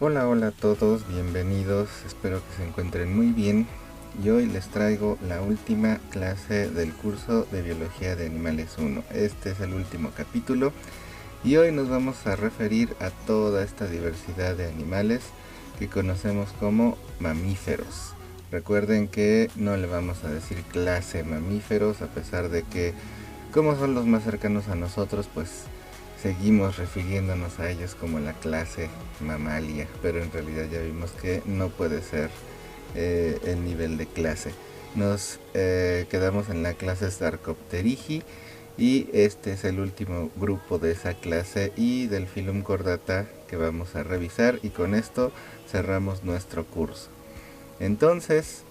Hola, hola a todos, bienvenidos, espero que se encuentren muy bien y hoy les traigo la última clase del curso de Biología de Animales 1. Este es el último capítulo y hoy nos vamos a referir a toda esta diversidad de animales que conocemos como mamíferos. Recuerden que no le vamos a decir clase mamíferos, a pesar de que como son los más cercanos a nosotros, pues seguimos refiriéndonos a ellos como la clase mamalia, pero en realidad ya vimos que no puede ser el nivel de clase. Nos quedamos en la clase Sarcopterigi y este es el último grupo de esa clase y del Phylum Chordata que vamos a revisar, y con esto cerramos nuestro curso. Entonces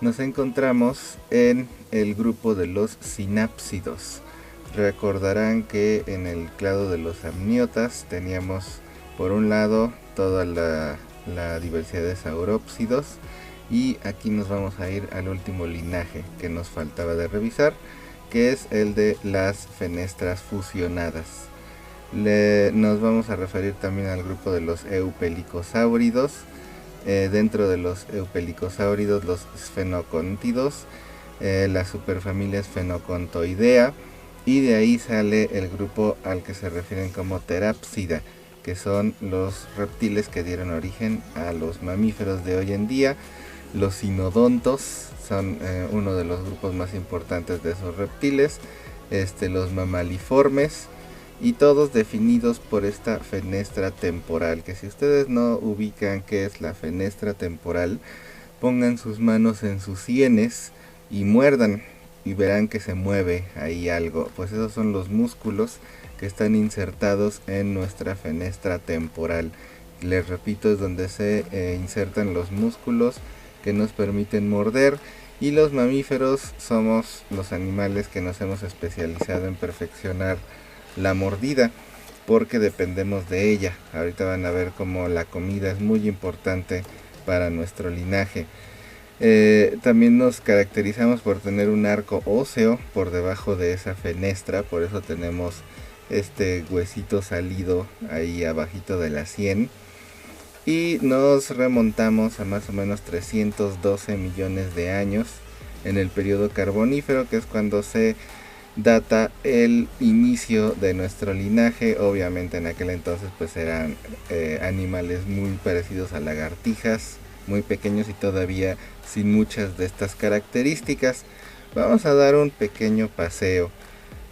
nos encontramos en el grupo de los sinápsidos. Recordarán que en el clado de los amniotas teníamos por un lado toda la diversidad de saurópsidos, y aquí nos vamos a ir al último linaje que nos faltaba de revisar, que es el de las fenestras fusionadas. Nos vamos a referir también al grupo de los eupelicosáuridos. Dentro de los eupelicosáuridos, los sfenocontidos, la superfamilia Sphenocontoidea, y de ahí sale el grupo al que se refieren como Therapsida, que son los reptiles que dieron origen a los mamíferos de hoy en día. Los sinodontos son uno de los grupos más importantes de esos reptiles, los mamaliformes, y todos definidos por esta fenestra temporal, que si ustedes no ubican qué es la fenestra temporal, pongan sus manos en sus sienes y muerdan y verán que se mueve ahí algo. Pues esos son los músculos que están insertados en nuestra fenestra temporal. Les repito, es donde se insertan los músculos que nos permiten morder, y los mamíferos somos los animales que nos hemos especializado en perfeccionar la mordida, porque dependemos de ella. Ahorita van a ver cómo la comida es muy importante para nuestro linaje. También nos caracterizamos por tener un arco óseo por debajo de esa fenestra, por eso tenemos este huesito salido ahí abajito de la sien. Y nos remontamos a más o menos 312 millones de años en el periodo carbonífero, que es cuando se data el inicio de nuestro linaje. Obviamente en aquel entonces pues eran animales muy parecidos a lagartijas, muy pequeños y todavía sin muchas de estas características. Vamos a dar un pequeño paseo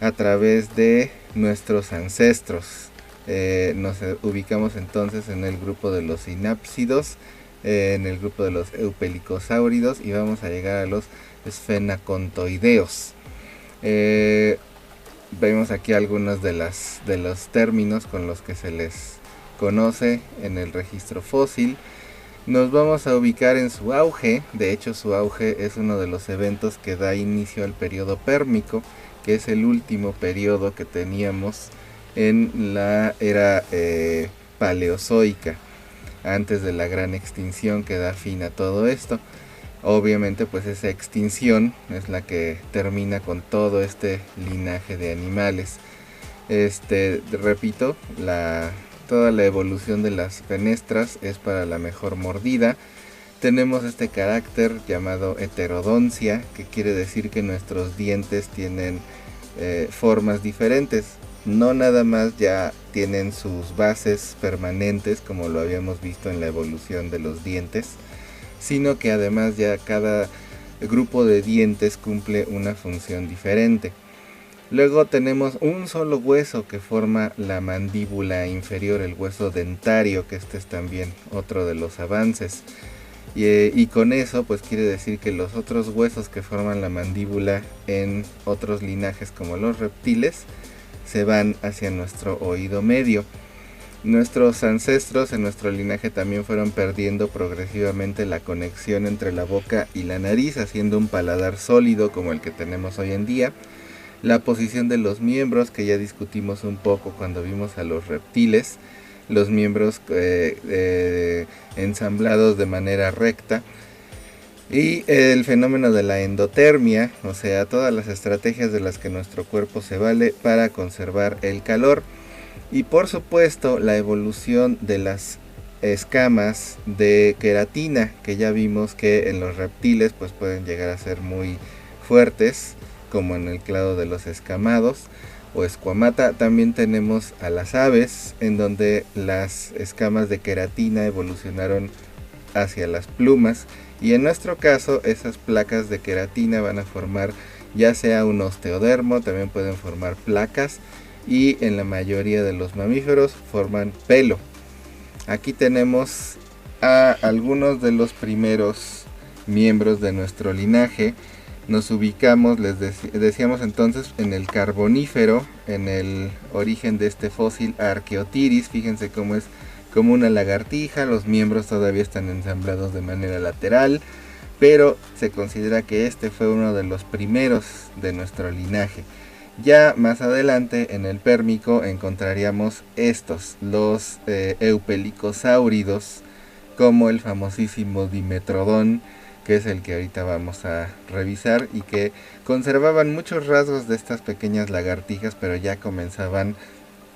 a través de nuestros ancestros. Nos ubicamos entonces en el grupo de los sinápsidos, en el grupo de los eupelicosáuridos, y vamos a llegar a los sfenocontoideos. Vemos aquí algunos de los términos con los que se les conoce en el registro fósil. Nos vamos a ubicar en su auge. De hecho, su auge es uno de los eventos que da inicio al periodo pérmico, que es el último periodo que teníamos en la era paleozoica, antes de la gran extinción que da fin a todo esto. Obviamente pues esa extinción es la que termina con todo este linaje de animales. Repito, toda la evolución de las fenestras es para la mejor mordida. Tenemos este carácter llamado heterodoncia, que quiere decir que nuestros dientes tienen formas diferentes. No nada más ya tienen sus bases permanentes, como lo habíamos visto en la evolución de los dientes, sino que además ya cada grupo de dientes cumple una función diferente. Luego tenemos un solo hueso que forma la mandíbula inferior, el hueso dentario, que este es también otro de los avances. Y con eso pues quiere decir que los otros huesos que forman la mandíbula en otros linajes como los reptiles se van hacia nuestro oído medio. Nuestros ancestros en nuestro linaje también fueron perdiendo progresivamente la conexión entre la boca y la nariz, haciendo un paladar sólido como el que tenemos hoy en día. La posición de los miembros, que ya discutimos un poco cuando vimos a los reptiles, los miembros ensamblados de manera recta. Y el fenómeno de la endotermia, o sea, todas las estrategias de las que nuestro cuerpo se vale para conservar el calor. Y por supuesto la evolución de las escamas de queratina, que ya vimos que en los reptiles pues pueden llegar a ser muy fuertes, como en el clado de los escamados o escuamata. También tenemos a las aves, en donde las escamas de queratina evolucionaron hacia las plumas, y en nuestro caso esas placas de queratina van a formar ya sea un osteodermo, también pueden formar placas, y en la mayoría de los mamíferos forman pelo. Aquí tenemos a algunos de los primeros miembros de nuestro linaje. Nos ubicamos, decíamos entonces, en el Carbonífero, en el origen de este fósil Archaeopteryx. Fíjense cómo es como una lagartija, los miembros todavía están ensamblados de manera lateral, pero se considera que este fue uno de los primeros de nuestro linaje. Ya más adelante en el Pérmico encontraríamos estos, los eupelicosáuridos, como el famosísimo Dimetrodón, que es el que ahorita vamos a revisar, y que conservaban muchos rasgos de estas pequeñas lagartijas, pero ya comenzaban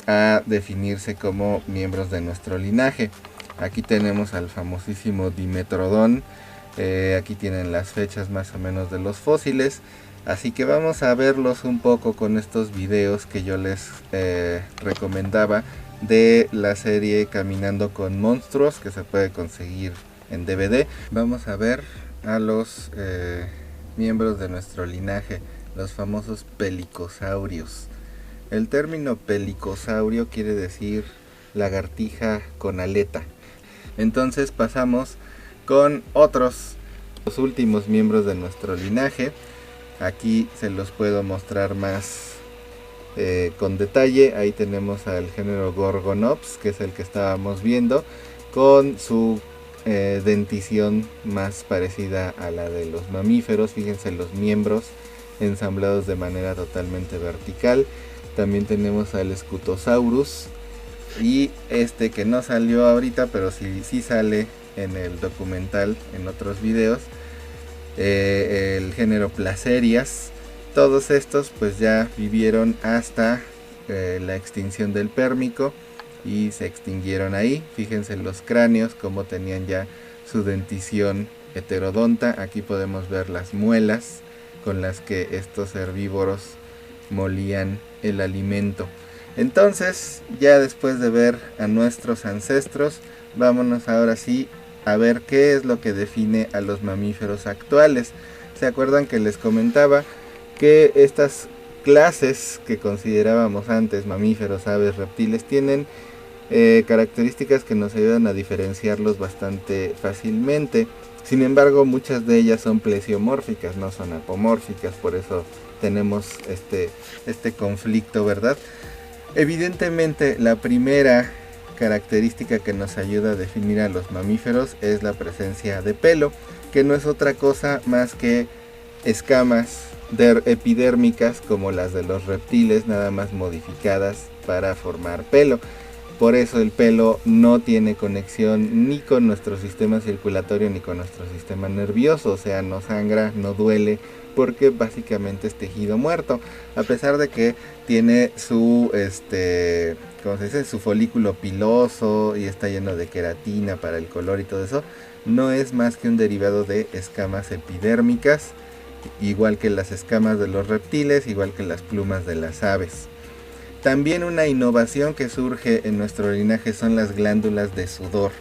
a definirse como miembros de nuestro linaje. Aquí tenemos al famosísimo Dimetrodón, aquí tienen las fechas más o menos de los fósiles. Así que vamos a verlos un poco con estos videos que yo les recomendaba de la serie Caminando con Monstruos, que se puede conseguir en DVD. Vamos a ver a los miembros de nuestro linaje, los famosos pelicosaurios. El término pelicosaurio quiere decir lagartija con aleta. Entonces pasamos con los últimos miembros de nuestro linaje. Aquí se los puedo mostrar más con detalle. Ahí tenemos al género Gorgonops, que es el que estábamos viendo, con su dentición más parecida a la de los mamíferos. Fíjense los miembros ensamblados de manera totalmente vertical. También tenemos al Scutosaurus, y este que no salió ahorita, pero sí sale en el documental, en otros videos, el género Placerias. Todos estos pues ya vivieron hasta la extinción del Pérmico y se extinguieron ahí. Fíjense los cráneos como tenían ya su dentición heterodonta. Aquí podemos ver las muelas con las que estos herbívoros molían el alimento. Entonces, ya después de ver a nuestros ancestros, vámonos ahora sí a ver qué es lo que define a los mamíferos actuales. ¿Se acuerdan que les comentaba que estas clases que considerábamos antes, mamíferos, aves, reptiles, tienen características que nos ayudan a diferenciarlos bastante fácilmente? Sin embargo, muchas de ellas son plesiomórficas, no son apomórficas, por eso tenemos este conflicto, ¿verdad? Evidentemente, la primera característica que nos ayuda a definir a los mamíferos es la presencia de pelo, que no es otra cosa más que escamas epidérmicas como las de los reptiles, nada más modificadas para formar pelo. Por eso el pelo no tiene conexión ni con nuestro sistema circulatorio ni con nuestro sistema nervioso, o sea, no sangra, no duele, porque básicamente es tejido muerto, a pesar de que tiene su ¿cómo se dice? Su folículo piloso y está lleno de queratina para el color y todo eso. No es más que un derivado de escamas epidérmicas, igual que las escamas de los reptiles, igual que las plumas de las aves. También una innovación que surge en nuestro linaje son las glándulas de sudor,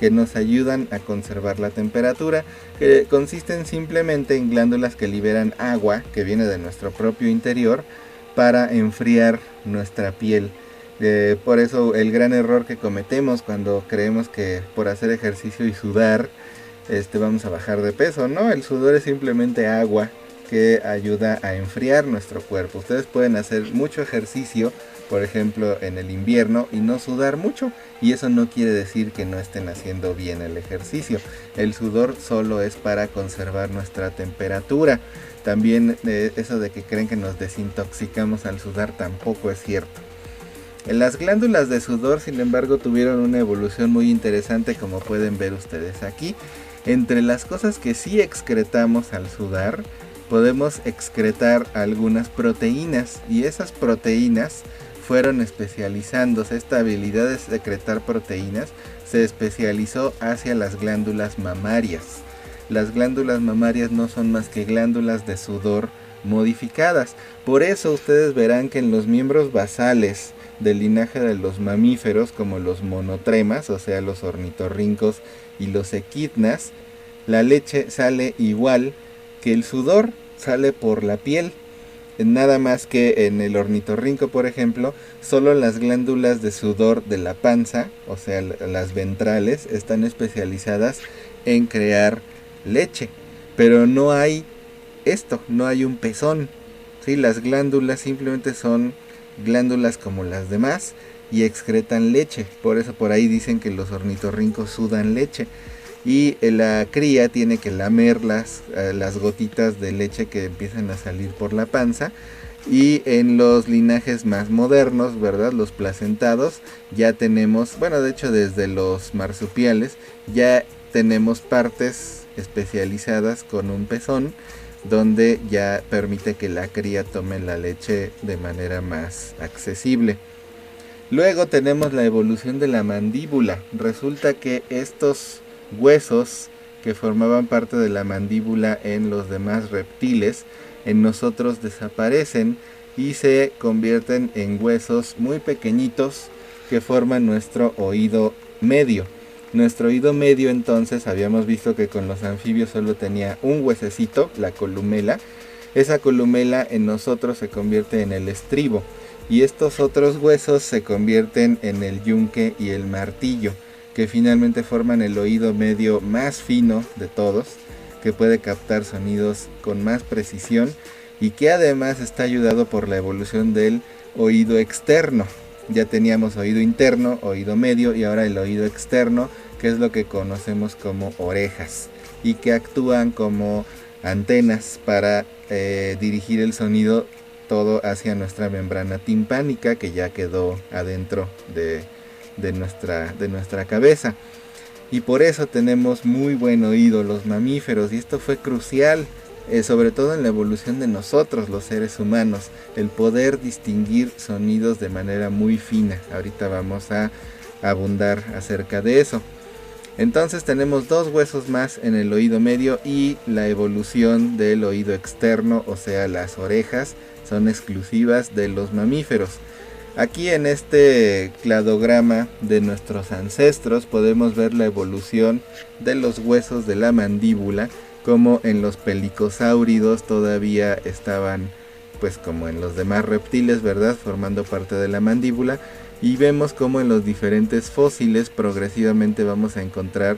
que nos ayudan a conservar la temperatura, que consisten simplemente en glándulas que liberan agua que viene de nuestro propio interior para enfriar nuestra piel. Por eso el gran error que cometemos cuando creemos que por hacer ejercicio y sudar vamos a bajar de peso. No, el sudor es simplemente agua que ayuda a enfriar nuestro cuerpo. Ustedes pueden hacer mucho ejercicio, por ejemplo en el invierno, y no sudar mucho, y eso no quiere decir que no estén haciendo bien el ejercicio. El sudor solo es para conservar nuestra temperatura. También eso de que creen que nos desintoxicamos al sudar tampoco es cierto. Las glándulas de sudor, sin embargo, tuvieron una evolución muy interesante, como pueden ver ustedes aquí. Entre las cosas que sí excretamos al sudar, podemos excretar algunas proteínas, y esas proteínas fueron especializándose. Esta habilidad de secretar proteínas se especializó hacia las glándulas mamarias. Las glándulas mamarias no son más que glándulas de sudor modificadas. Por eso ustedes verán que en los miembros basales del linaje de los mamíferos, como los monotremas, o sea los ornitorrincos y los equidnas, la leche sale igual que el sudor, sale por la piel. Nada más que en el ornitorrinco, por ejemplo, solo las glándulas de sudor de la panza, o sea las ventrales, están especializadas en crear leche, pero no hay no hay un pezón, ¿sí? Las glándulas simplemente son glándulas como las demás y excretan leche. Por eso por ahí dicen que los ornitorrincos sudan leche. Y la cría tiene que lamer las gotitas de leche que empiezan a salir por la panza. Y en los linajes más modernos, ¿verdad? Los placentados, ya tenemos, bueno, de hecho desde los marsupiales, ya tenemos partes especializadas con un pezón, donde ya permite que la cría tome la leche de manera más accesible. Luego tenemos la evolución de la mandíbula. Resulta que estos huesos que formaban parte de la mandíbula en los demás reptiles, en nosotros desaparecen y se convierten en huesos muy pequeñitos que forman nuestro oído medio. Nuestro oído medio, entonces, habíamos visto que con los anfibios solo tenía un huesecito, la columela. Esa columela en nosotros se convierte en el estribo y estos otros huesos se convierten en el yunque y el martillo, que finalmente forman el oído medio más fino de todos, que puede captar sonidos con más precisión y que además está ayudado por la evolución del oído externo. Ya teníamos oído interno, oído medio y ahora el oído externo, que es lo que conocemos como orejas y que actúan como antenas para dirigir el sonido todo hacia nuestra membrana timpánica, que ya quedó adentro de nuestra cabeza. Y por eso tenemos muy buen oído los mamíferos, y esto fue crucial, sobre todo en la evolución de nosotros los seres humanos, el poder distinguir sonidos de manera muy fina. Ahorita vamos a abundar acerca de eso. Entonces tenemos dos huesos más en el oído medio y la evolución del oído externo, o sea las orejas, son exclusivas de los mamíferos. Aquí en este cladograma de nuestros ancestros podemos ver la evolución de los huesos de la mandíbula, como en los pelicosáuridos todavía estaban, pues como en los demás reptiles, ¿verdad?, formando parte de la mandíbula. Y vemos como en los diferentes fósiles progresivamente vamos a encontrar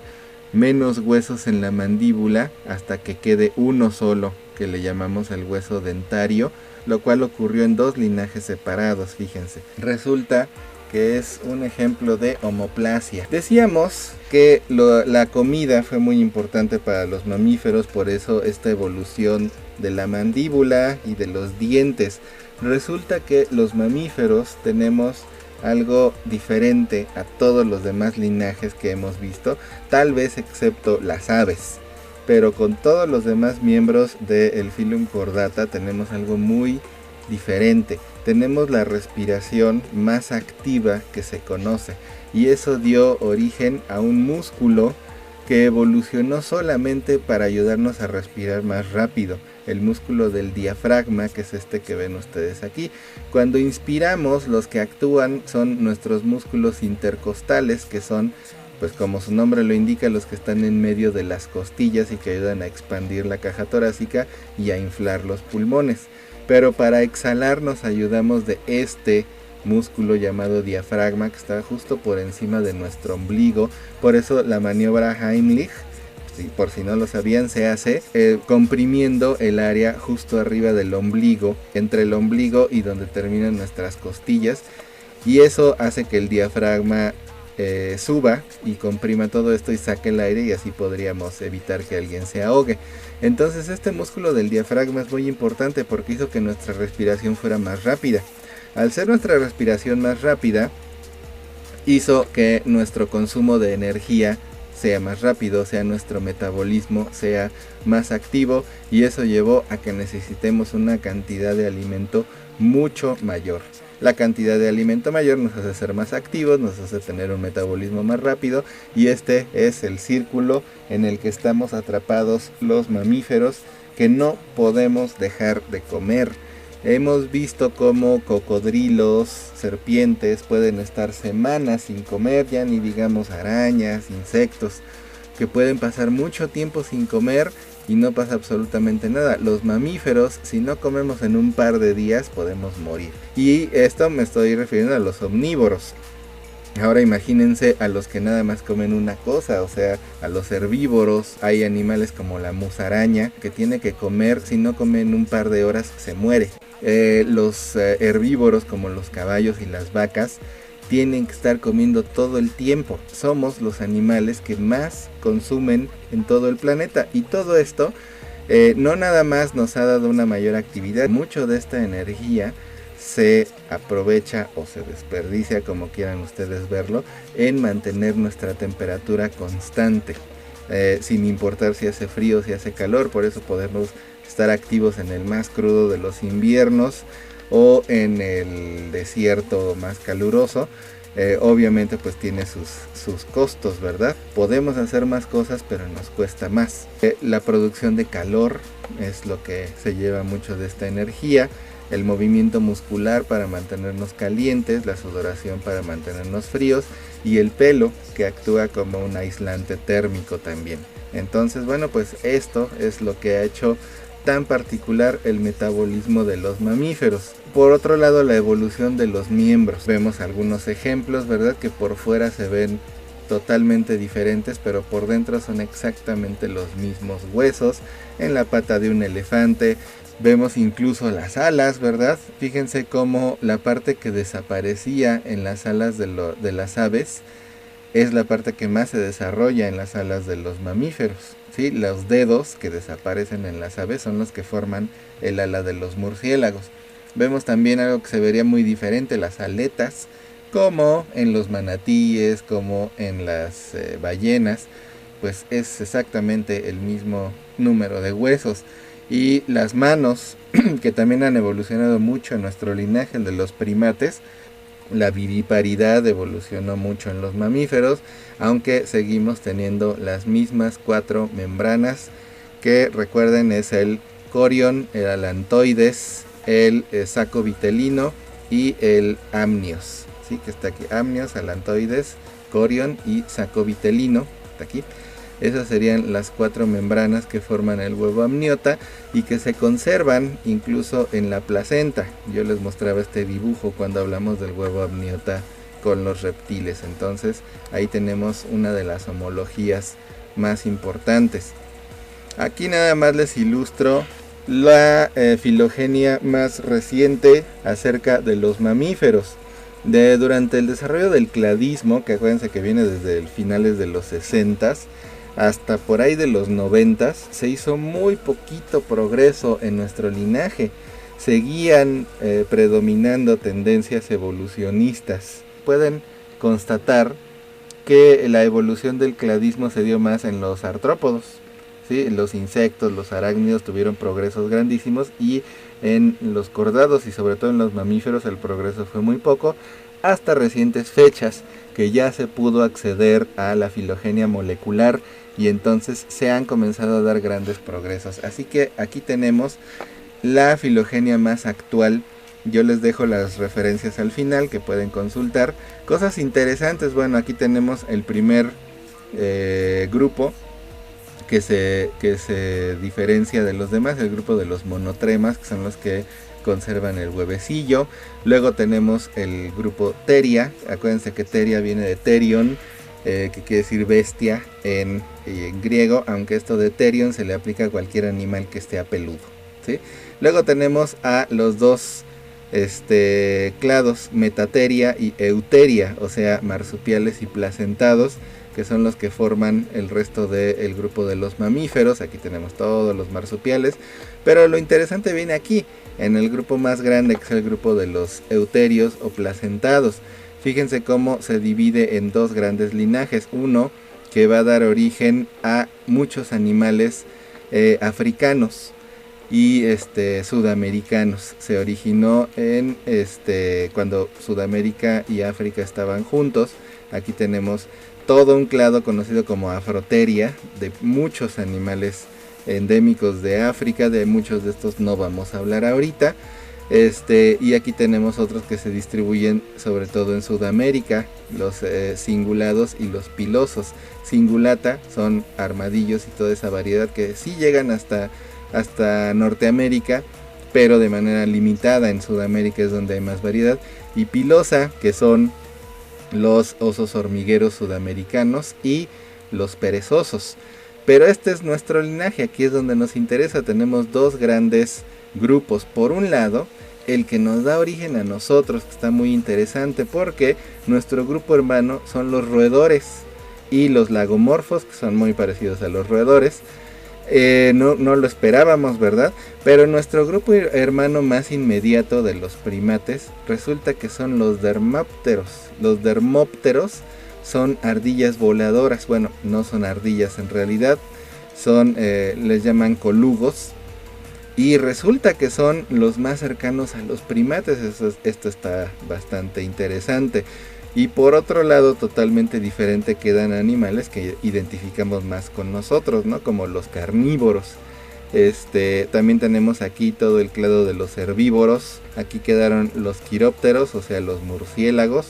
menos huesos en la mandíbula hasta que quede uno solo, que le llamamos el hueso dentario, lo cual ocurrió en dos linajes separados, fíjense. Resulta que es un ejemplo de homoplasia. Decíamos que la comida fue muy importante para los mamíferos, por eso esta evolución de la mandíbula y de los dientes. Resulta que los mamíferos tenemos algo diferente a todos los demás linajes que hemos visto, tal vez excepto las aves, pero con todos los demás miembros del Phylum Chordata tenemos algo muy diferente. Tenemos la respiración más activa que se conoce, y eso dio origen a un músculo que evolucionó solamente para ayudarnos a respirar más rápido, el músculo del diafragma, que es este que ven ustedes aquí. Cuando inspiramos, los que actúan son nuestros músculos intercostales, que son, pues como su nombre lo indica, los que están en medio de las costillas y que ayudan a expandir la caja torácica y a inflar los pulmones. Pero para exhalar nos ayudamos de este músculo llamado diafragma, que está justo por encima de nuestro ombligo. Por eso la maniobra Heimlich, por si no lo sabían, se hace comprimiendo el área justo arriba del ombligo, entre el ombligo y donde terminan nuestras costillas, y eso hace que el diafragma suba y comprima todo esto y saque el aire, y así podríamos evitar que alguien se ahogue. Entonces este músculo del diafragma es muy importante porque hizo que nuestra respiración fuera más rápida. Al ser nuestra respiración más rápida, hizo que nuestro consumo de energía sea más rápido, o sea, nuestro metabolismo sea más activo, y eso llevó a que necesitemos una cantidad de alimento mucho mayor. La cantidad de alimento mayor nos hace ser más activos, nos hace tener un metabolismo más rápido, y este es el círculo en el que estamos atrapados los mamíferos, que no podemos dejar de comer. Hemos visto cómo cocodrilos, serpientes pueden estar semanas sin comer, ya ni digamos arañas, insectos, que pueden pasar mucho tiempo sin comer y no pasa absolutamente nada. Los mamíferos, si no comemos en un par de días, podemos morir. Y esto me estoy refiriendo a los omnívoros. Ahora imagínense a los que nada más comen una cosa, o sea, a los herbívoros. Hay animales como la musaraña que tiene que comer, si no come en un par de horas se muere. Los herbívoros como los caballos y las vacas tienen que estar comiendo todo el tiempo. Somos los animales que más consumen en todo el planeta, y todo esto no nada más nos ha dado una mayor actividad. Mucho de esta energía se aprovecha o se desperdicia, como quieran ustedes verlo, en mantener nuestra temperatura constante, sin importar si hace frío o si hace calor. Por eso podemos estar activos en el más crudo de los inviernos o en el desierto más caluroso. Obviamente pues tiene sus costos, ¿verdad? Podemos hacer más cosas, pero nos cuesta más. La producción de calor es lo que se lleva mucho de esta energía. El movimiento muscular para mantenernos calientes, la sudoración para mantenernos fríos, y el pelo, que actúa como un aislante térmico también. Entonces, bueno, pues esto es lo que ha hecho tan particular el metabolismo de los mamíferos. Por otro lado, la evolución de los miembros. Vemos algunos ejemplos, ¿verdad? Que por fuera se ven totalmente diferentes, pero por dentro son exactamente los mismos huesos. En la pata de un elefante vemos incluso las alas, ¿verdad? Fíjense cómo la parte que desaparecía en las alas de las aves es la parte que más se desarrolla en las alas de los mamíferos, ¿sí? Los dedos que desaparecen en las aves son los que forman el ala de los murciélagos. Vemos también algo que se vería muy diferente, las aletas, como en los manatíes, como en las ballenas, pues es exactamente el mismo número de huesos. Y las manos, que también han evolucionado mucho en nuestro linaje, el de los primates. La viviparidad evolucionó mucho en los mamíferos, aunque seguimos teniendo las mismas 4 membranas, que recuerden es el corion, el alantoides, el saco vitelino y el amnios, ¿sí? Que está aquí, amnios, alantoides, corion y saco vitelino, está aquí. Esas serían las 4 membranas que forman el huevo amniota y que se conservan incluso en la placenta. Yo les mostraba este dibujo cuando hablamos del huevo amniota con los reptiles. Entonces ahí tenemos una de las homologías más importantes. Aquí nada más les ilustro la filogenia más reciente acerca de los mamíferos. Durante el desarrollo del cladismo, que acuérdense que viene desde finales de los 60s, hasta por ahí de los 90s, se hizo muy poquito progreso en nuestro linaje. Seguían predominando tendencias evolucionistas. Pueden constatar que la evolución del cladismo se dio más en los artrópodos, ¿sí? Los insectos, los arácnidos tuvieron progresos grandísimos, y en los cordados y sobre todo en los mamíferos el progreso fue muy poco, hasta recientes fechas que ya se pudo acceder a la filogenia molecular, y entonces se han comenzado a dar grandes progresos. Así que aquí tenemos la filogenia más actual. Yo les dejo las referencias al final que pueden consultar. Cosas interesantes, bueno, aquí tenemos el primer grupo que se diferencia de los demás, el grupo de los monotremas, que son los que conservan el huevecillo. Luego tenemos el grupo Theria. Acuérdense que Theria viene de Therion, que quiere decir bestia en griego, aunque esto de Therion se le aplica a cualquier animal que esté peludo, ¿sí? Luego tenemos a los dos clados, Metatheria y Eutheria, o sea, marsupiales y placentados, que son los que forman el resto del grupo de los mamíferos. Aquí tenemos todos los marsupiales, pero lo interesante viene aquí, en el grupo más grande, que es el grupo de los euterios o placentados. Fíjense cómo se divide en dos grandes linajes. Uno que va a dar origen a muchos animales africanos, y sudamericanos. Se originó en cuando Sudamérica y África estaban juntos. Aquí tenemos todo un clado conocido como Afroteria de muchos animales endémicos de África. De muchos de estos no vamos a hablar ahorita. Y aquí tenemos otros que se distribuyen sobre todo en Sudamérica, los cingulados y los pilosos. Cingulata son armadillos y toda esa variedad que sí llegan hasta Norteamérica, pero de manera limitada. En Sudamérica es donde hay más variedad. Y pilosa, que son los osos hormigueros sudamericanos y los perezosos. Pero este es nuestro linaje, aquí es donde nos interesa. Tenemos dos grandes grupos. Por un lado, el que nos da origen a nosotros, que está muy interesante porque nuestro grupo hermano son los roedores y los lagomorfos, que son muy parecidos a los roedores. No lo esperábamos, ¿verdad? Pero nuestro grupo hermano más inmediato de los primates resulta que son los dermópteros. Los dermópteros son ardillas voladoras. Bueno, no son ardillas en realidad, les llaman colugos. Y resulta que son los más cercanos a los primates. Esto está bastante interesante. Y por otro lado, totalmente diferente quedan animales que identificamos más con nosotros, ¿no? Como los carnívoros. También tenemos aquí todo el clado de los herbívoros. Aquí quedaron los quirópteros, o sea, los murciélagos.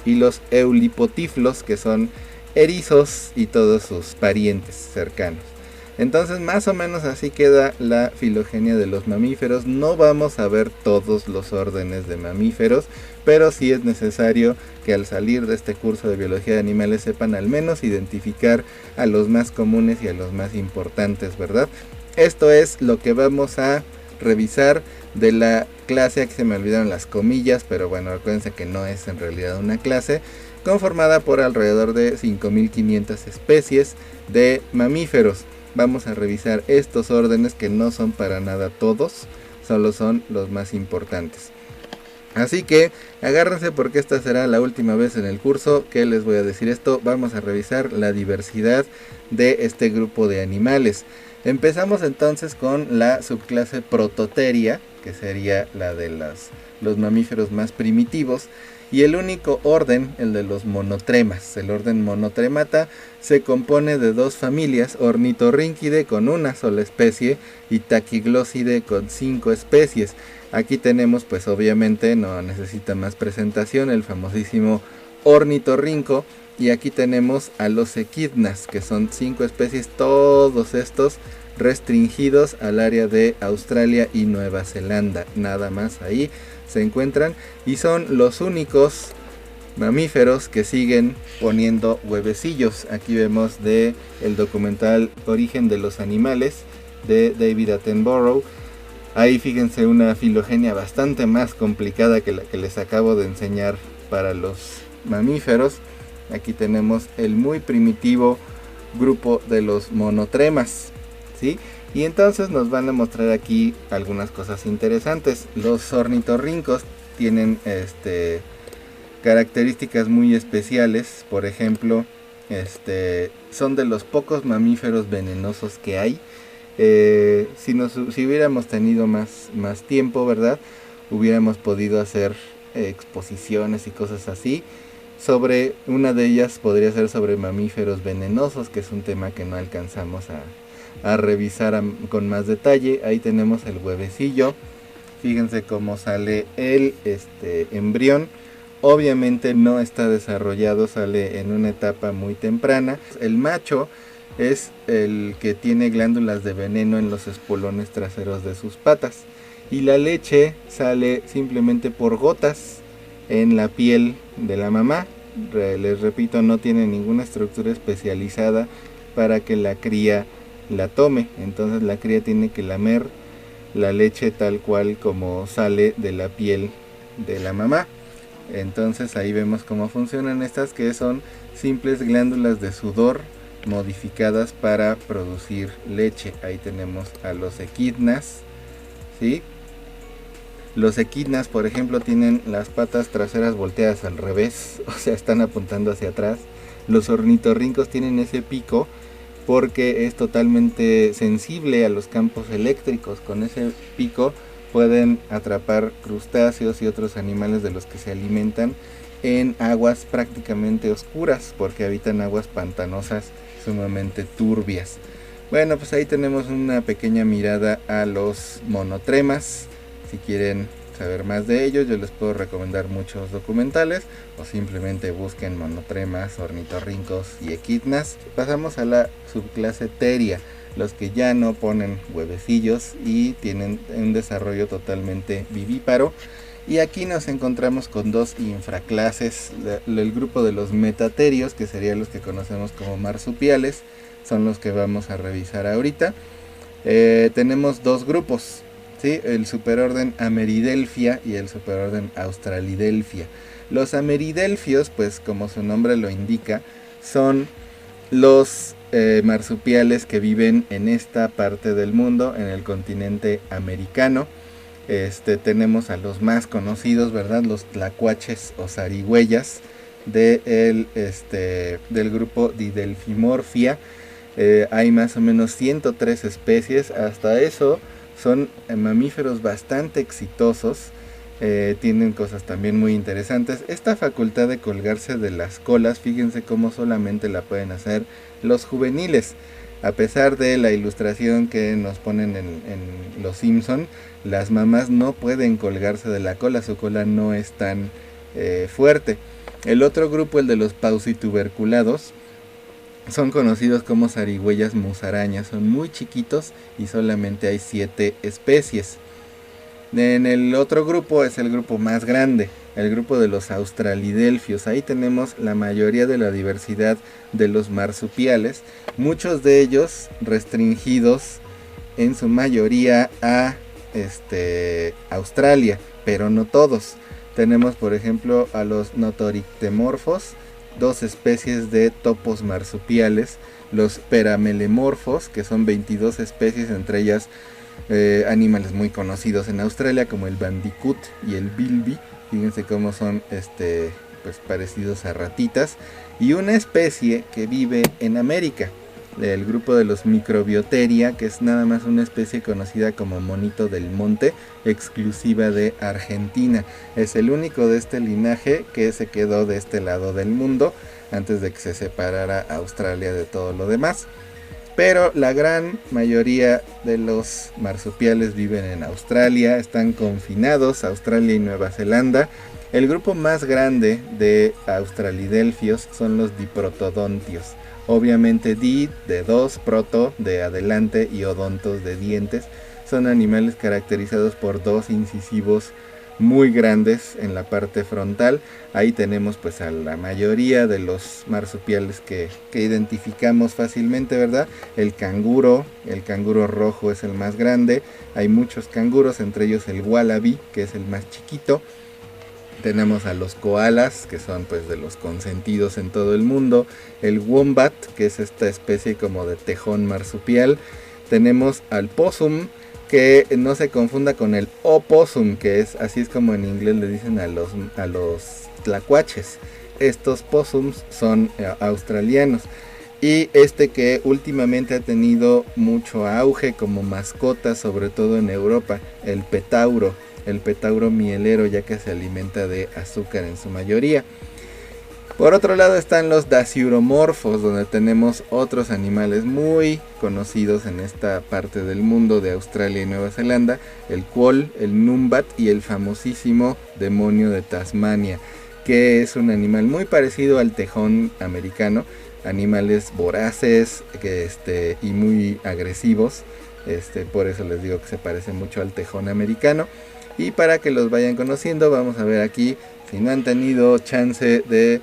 Y los eulipotiflos, que son erizos y todos sus parientes cercanos. Entonces más o menos así queda la filogenia de los mamíferos. No vamos a ver todos los órdenes de mamíferos, pero sí es necesario que al salir de este curso de biología de animales sepan al menos identificar a los más comunes y a los más importantes, ¿verdad? Esto es lo que vamos a revisar de la clase. Aquí se me olvidaron las comillas, pero bueno, acuérdense que no es en realidad una clase, conformada por alrededor de 5500 especies de mamíferos. Vamos a revisar estos órdenes que no son para nada todos, solo son los más importantes. Así que agárrense porque esta será la última vez en el curso que les voy a decir esto. Vamos a revisar la diversidad de este grupo de animales. Empezamos entonces con la subclase Prototeria, que sería la de los mamíferos más primitivos. Y el único orden, el de los monotremas. El orden Monotremata se compone de dos familias: Ornitorrynchidae con una sola especie y Tachyglosidae con 5 especies. Aquí tenemos, pues obviamente no necesita más presentación, el famosísimo ornitorrinco. Y aquí tenemos a los equidnas, que son 5 especies, todos estos restringidos al área de Australia y Nueva Zelanda. Nada más ahí se encuentran y son los únicos mamíferos que siguen poniendo huevecillos. Aquí vemos el documental Origen de los Animales de David Attenborough. Ahí fíjense una filogenia bastante más complicada que la que les acabo de enseñar para los mamíferos. Aquí tenemos el muy primitivo grupo de los monotremas, ¿sí? Y entonces nos van a mostrar aquí algunas cosas interesantes. Los ornitorrincos tienen características muy especiales. Por ejemplo, son de los pocos mamíferos venenosos que hay. Si hubiéramos tenido más tiempo, ¿verdad? Hubiéramos podido hacer exposiciones y cosas así. Sobre una de ellas podría ser sobre mamíferos venenosos, que es un tema que no alcanzamos a revisar con más detalle. Ahí tenemos el huevecillo. Fíjense cómo sale el embrión. Obviamente no está desarrollado, sale en una etapa muy temprana. El macho es el que tiene glándulas de veneno en los espolones traseros de sus patas. Y la leche sale simplemente por gotas en la piel de la mamá. Les repito, no tiene ninguna estructura especializada para que la cría la tome. Entonces la cría tiene que lamer la leche tal cual como sale de la piel de la mamá. Entonces ahí vemos cómo funcionan estas, que son simples glándulas de sudor modificadas para producir leche. Ahí tenemos a los equidnas, ¿sí? Los equidnas, por ejemplo, tienen las patas traseras volteadas al revés, o sea, están apuntando hacia atrás. Los ornitorrincos tienen ese pico porque es totalmente sensible a los campos eléctricos. Con ese pico pueden atrapar crustáceos y otros animales de los que se alimentan en aguas prácticamente oscuras, porque habitan aguas pantanosas sumamente turbias. Bueno, pues ahí tenemos una pequeña mirada a los monotremas. Si quieren saber más de ellos, yo les puedo recomendar muchos documentales, o simplemente busquen monotremas, ornitorrincos y equidnas. Pasamos a la subclase Theria, los que ya no ponen huevecillos y tienen un desarrollo totalmente vivíparo. Y aquí nos encontramos con dos infraclases, el grupo de los metatherios, que serían los que conocemos como marsupiales, son los que vamos a revisar ahorita. Tenemos dos grupos, ¿sí? El superorden Ameridelphia y el superorden Australidelphia. Los ameridelfios, pues como su nombre lo indica, son los marsupiales que viven en esta parte del mundo, en el continente americano. Tenemos a los más conocidos, ¿verdad? Los tlacuaches o zarigüeyas del grupo Didelphimorphia. Hay más o menos 103 especies. Hasta eso son mamíferos bastante exitosos. Tienen cosas también muy interesantes. Esta facultad de colgarse de las colas, fíjense cómo solamente la pueden hacer los juveniles. A pesar de la ilustración que nos ponen en Los Simpson, las mamás no pueden colgarse de la cola, su cola no es tan fuerte. El otro grupo, el de los pausituberculados, son conocidos como zarigüeyas musarañas, son muy chiquitos y solamente hay 7 especies. En el otro grupo es el grupo más grande, el grupo de los australidelfios. Ahí tenemos la mayoría de la diversidad de los marsupiales, muchos de ellos restringidos en su mayoría a Australia, pero no todos. Tenemos por ejemplo a los notorictemorfos, 2 especies de topos marsupiales, los peramelemorfos, que son 22 especies, entre ellas animales muy conocidos en Australia como el bandicoot y el bilby. Fíjense cómo son pues parecidos a ratitas. Y una especie que vive en América, el grupo de los Microbiotheria, que es nada más una especie conocida como monito del monte, exclusiva de Argentina. Es el único de este linaje que se quedó de este lado del mundo antes de que se separara Australia de todo lo demás. Pero la gran mayoría de los marsupiales viven en Australia, están confinados a Australia y Nueva Zelanda. El grupo más grande de australidelfios son los diprotodontios. Obviamente di de 2, proto de adelante y odontos de dientes. Son animales caracterizados por 2 incisivos muy grandes en la parte frontal. Ahí tenemos pues a la mayoría de los marsupiales que identificamos fácilmente, ¿verdad? El canguro rojo es el más grande. Hay muchos canguros, entre ellos el wallaby, que es el más chiquito. Tenemos a los koalas, que son pues de los consentidos en todo el mundo. El wombat, que es esta especie como de tejón marsupial. Tenemos al possum, que no se confunda con el opossum, que es así es como en inglés le dicen a los tlacuaches. Estos possums son australianos. Y que últimamente ha tenido mucho auge como mascota, sobre todo en Europa, el petauro mielero, ya que se alimenta de azúcar en su mayoría. Por otro lado están los dasyuromorfos, donde tenemos otros animales muy conocidos en esta parte del mundo de Australia y Nueva Zelanda, el cuol, el numbat y el famosísimo demonio de Tasmania, que es un animal muy parecido al tejón americano, animales voraces y muy agresivos, por eso les digo que se parece mucho al tejón americano. Y para que los vayan conociendo, vamos a ver aquí, si no han tenido chance de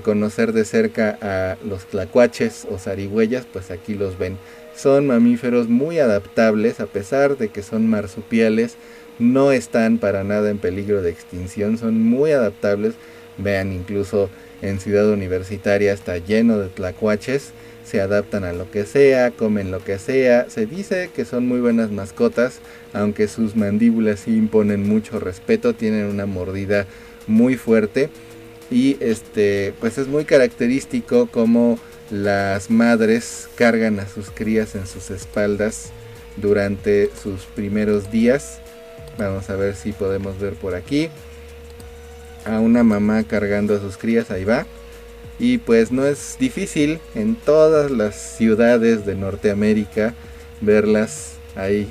conocer de cerca a los tlacuaches o zarigüeyas, pues aquí los ven. Son mamíferos muy adaptables, a pesar de que son marsupiales, no están para nada en peligro de extinción, son muy adaptables. Vean, incluso en Ciudad Universitaria está lleno de tlacuaches, se adaptan a lo que sea, comen lo que sea. Se dice que son muy buenas mascotas, aunque sus mandíbulas sí imponen mucho respeto, tienen una mordida muy fuerte. Y pues es muy característico cómo las madres cargan a sus crías en sus espaldas durante sus primeros días. Vamos a ver si podemos ver por aquí a una mamá cargando a sus crías, ahí va. Y pues no es difícil en todas las ciudades de Norteamérica verlas ahí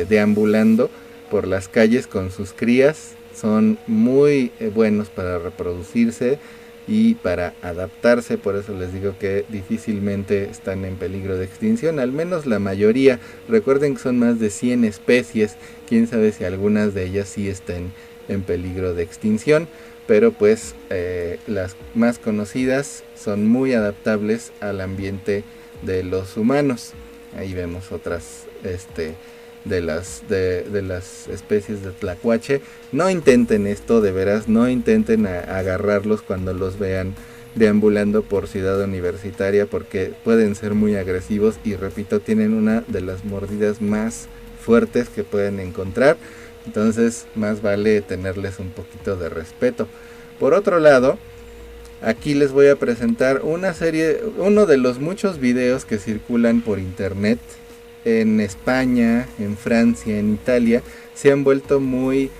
deambulando por las calles con sus crías. Son muy buenos para reproducirse y para adaptarse, por eso les digo que difícilmente están en peligro de extinción, al menos la mayoría. Recuerden que son más de 100 especies, quién sabe si algunas de ellas sí estén en peligro de extinción, pero pues las más conocidas son muy adaptables al ambiente de los humanos. Ahí vemos otras de las especies de tlacuache. No intenten esto, de veras, no intenten agarrarlos cuando los vean deambulando por Ciudad Universitaria, porque pueden ser muy agresivos y, repito, tienen una de las mordidas más fuertes que pueden encontrar. Entonces más vale tenerles un poquito de respeto. Por otro lado, aquí les voy a presentar uno de los muchos videos que circulan por internet. En España, en Francia, en Italia se han vuelto muy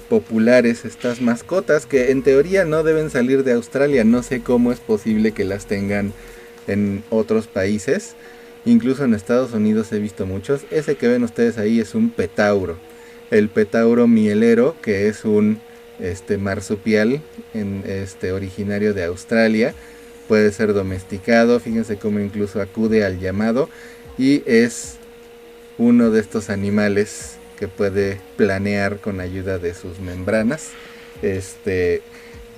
populares estas mascotas, que en teoría no deben salir de Australia. No sé cómo es posible que las tengan en otros países. Incluso en Estados Unidos he visto muchos. Ese que ven ustedes ahí es un petauro. El petauro mielero, que es un marsupial originario de Australia. Puede ser domesticado. Fíjense cómo incluso acude al llamado. Y es uno de estos animales que puede planear con ayuda de sus membranas.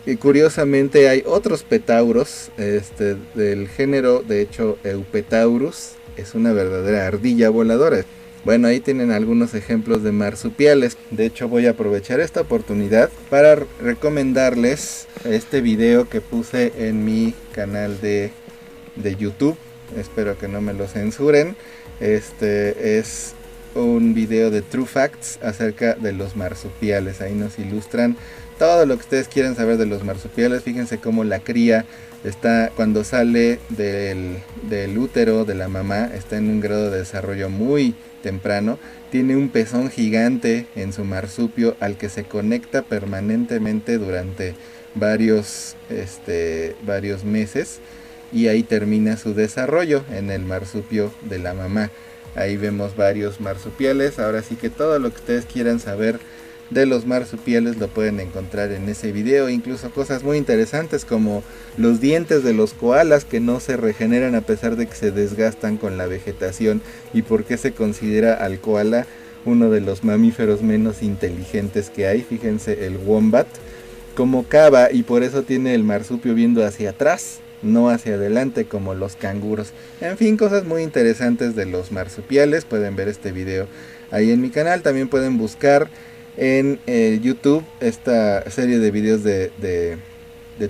Y curiosamente hay otros petauros del género, de hecho, Eupetaurus. Es una verdadera ardilla voladora. Bueno, ahí tienen algunos ejemplos de marsupiales. De hecho, voy a aprovechar esta oportunidad para recomendarles este video que puse en mi canal de YouTube. Espero que no me lo censuren. Es un video de True Facts acerca de los marsupiales. Ahí nos ilustran todo lo que ustedes quieran saber de los marsupiales. Fíjense cómo la cría está, cuando sale del útero de la mamá, está en un grado de desarrollo muy temprano. Tiene un pezón gigante en su marsupio al que se conecta permanentemente durante varios meses, y ahí termina su desarrollo en el marsupio de la mamá. Ahí vemos varios marsupiales. Ahora sí que todo lo que ustedes quieran saber de los marsupiales lo pueden encontrar en ese video, incluso cosas muy interesantes como los dientes de los koalas que no se regeneran a pesar de que se desgastan con la vegetación, y por qué se considera al koala uno de los mamíferos menos inteligentes que hay. Fíjense el wombat como cava, y por eso tiene el marsupio viendo hacia atrás, no hacia adelante como los canguros. En fin, cosas muy interesantes de los marsupiales. Pueden ver este video ahí en mi canal. También pueden buscar en YouTube esta serie de videos de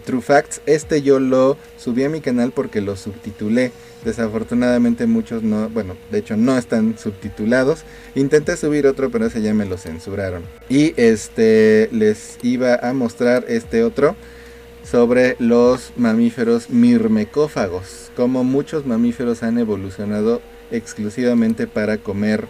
True Facts. Yo lo subí a mi canal porque lo subtitulé. Desafortunadamente muchos no, bueno, de hecho no están subtitulados. Intenté subir otro, pero ese ya me lo censuraron. Y les iba a mostrar otro sobre los mamíferos mirmecófagos, como muchos mamíferos han evolucionado exclusivamente para comer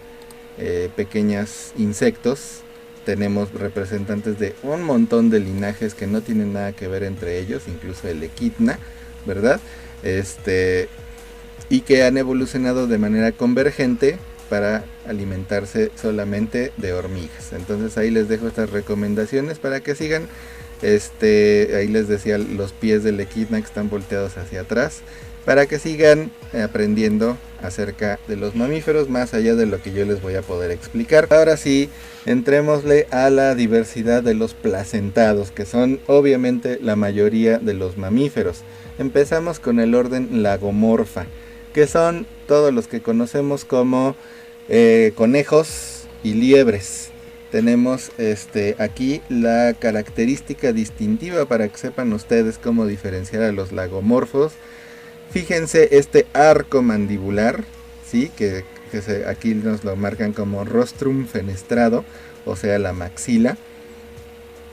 pequeños insectos. Tenemos representantes de un montón de linajes que no tienen nada que ver entre ellos, incluso el equidna, ¿verdad? Y que han evolucionado de manera convergente para alimentarse solamente de hormigas. Entonces ahí les dejo estas recomendaciones para que sigan. Ahí les decía los pies del equidna que están volteados hacia atrás, para que sigan aprendiendo acerca de los mamíferos más allá de lo que yo les voy a poder explicar. Ahora sí, entrémosle a la diversidad de los placentados, que son obviamente la mayoría de los mamíferos. Empezamos con el orden Lagomorpha, que son todos los que conocemos como conejos y liebres. Tenemos aquí la característica distintiva para que sepan ustedes cómo diferenciar a los lagomorfos. Fíjense este arco mandibular, ¿sí? que aquí nos lo marcan como rostrum fenestrado, o sea la maxila.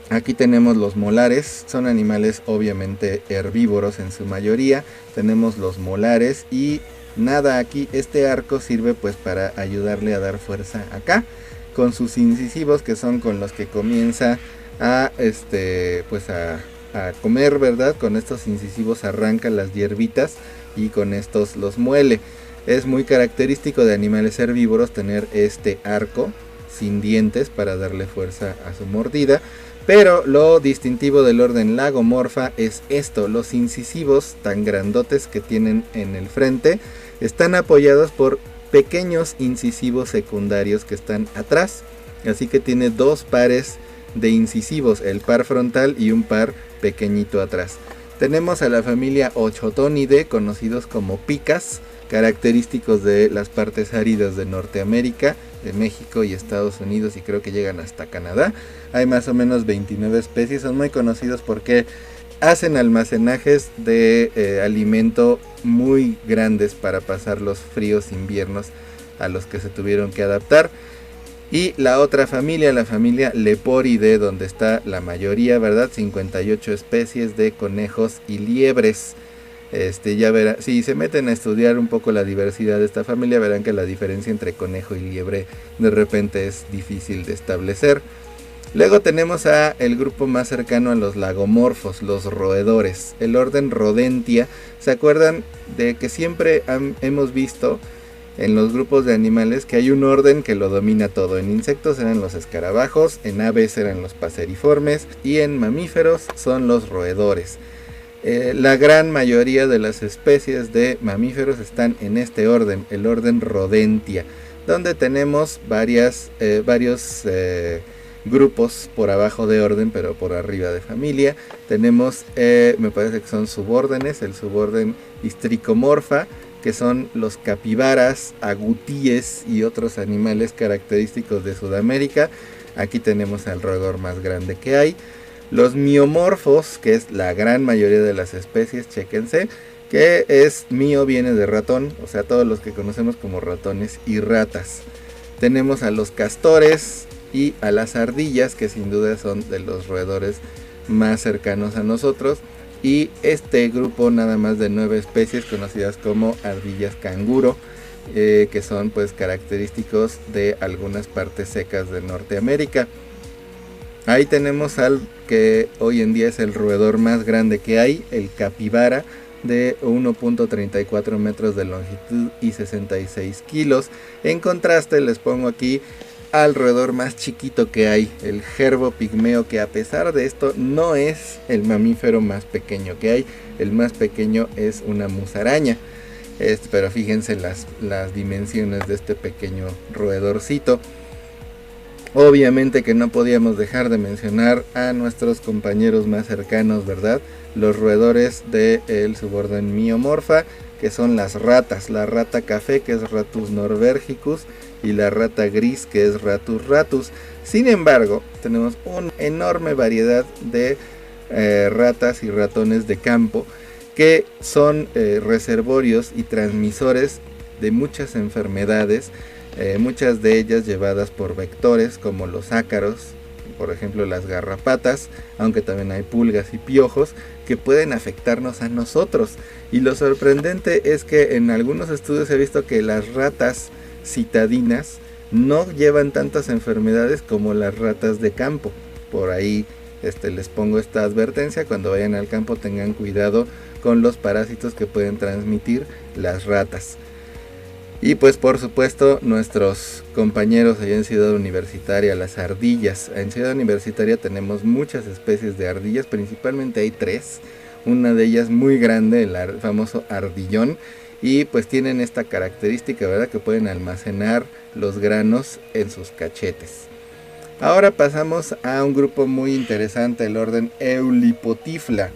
Aquí tenemos los molares, son animales obviamente herbívoros en su mayoría. Tenemos los molares y nada aquí, este arco sirve pues para ayudarle a dar fuerza acá, con sus incisivos que son con los que comienza a a comer, ¿verdad? Con estos incisivos arranca las hierbitas y con estos los muele. Es muy característico de animales herbívoros tener este arco sin dientes para darle fuerza a su mordida. Pero lo distintivo del orden Lagomorpha es esto, los incisivos tan grandotes que tienen en el frente están apoyados por pequeños incisivos secundarios que están atrás. Así que tiene dos pares de incisivos, el par frontal y un par pequeñito atrás. Tenemos a la familia Ochotonidae, conocidos como picas, característicos de las partes áridas de Norteamérica, de México y Estados Unidos, y creo que llegan hasta Canadá. Hay más o menos 29 especies, son muy conocidos porque hacen almacenajes de alimento muy grandes para pasar los fríos inviernos a los que se tuvieron que adaptar. Y la otra familia, la familia Leporidae, donde está la mayoría, ¿verdad? 58 especies de conejos y liebres. Ya verán, si se meten a estudiar un poco la diversidad de esta familia, verán que la diferencia entre conejo y liebre de repente es difícil de establecer. Luego tenemos a el grupo más cercano a los lagomorfos, los roedores, el orden Rodentia. ¿Se acuerdan de que siempre hemos visto en los grupos de animales que hay un orden que lo domina todo? En insectos eran los escarabajos, en aves eran los paseriformes y en mamíferos son los roedores. La gran mayoría de las especies de mamíferos están en este orden, el orden Rodentia, donde tenemos varios grupos por abajo de orden, pero por arriba de familia. Tenemos, me parece que son subórdenes, el suborden Histricomorpha, que son los capibaras, agutíes y otros animales característicos de Sudamérica. Aquí tenemos al roedor más grande que hay. Los miomorfos, que es la gran mayoría de las especies, chéquense, que es mio viene de ratón, o sea, todos los que conocemos como ratones y ratas. Tenemos a los castores y a las ardillas, que sin duda son de los roedores más cercanos a nosotros. Y este grupo nada más de 9 especies conocidas como ardillas canguro, que son pues característicos de algunas partes secas de Norteamérica. Ahí tenemos al que hoy en día es el roedor más grande que hay, el capibara, de 1.34 metros de longitud y 66 kilos. En contraste les pongo aquí al roedor más chiquito que hay, el gerbo pigmeo, que a pesar de esto no es el mamífero más pequeño que hay. El más pequeño es una musaraña, pero fíjense las dimensiones de este pequeño roedorcito. Obviamente que no podíamos dejar de mencionar a nuestros compañeros más cercanos, ¿verdad? Los roedores del suborden Miomorpha, que son las ratas, la rata café, que es Ratus norbergicus, y la rata gris, que es Ratus ratus. Sin embargo, tenemos una enorme variedad de ratas y ratones de campo, que son reservorios y transmisores de muchas enfermedades, muchas de ellas llevadas por vectores como los ácaros, por ejemplo las garrapatas, aunque también hay pulgas y piojos que pueden afectarnos a nosotros. Y lo sorprendente es que en algunos estudios se ha visto que las ratas citadinas no llevan tantas enfermedades como las ratas de campo. Por ahí les pongo esta advertencia: cuando vayan al campo tengan cuidado con los parásitos que pueden transmitir las ratas. Y pues por supuesto nuestros compañeros allá en Ciudad Universitaria, las ardillas. En Ciudad Universitaria tenemos muchas especies de ardillas, principalmente hay 3. Una de ellas muy grande, el famoso ardillón. Y pues tienen esta característica, ¿verdad?, que pueden almacenar los granos en sus cachetes. Ahora pasamos a un grupo muy interesante, el orden Eulipotifla.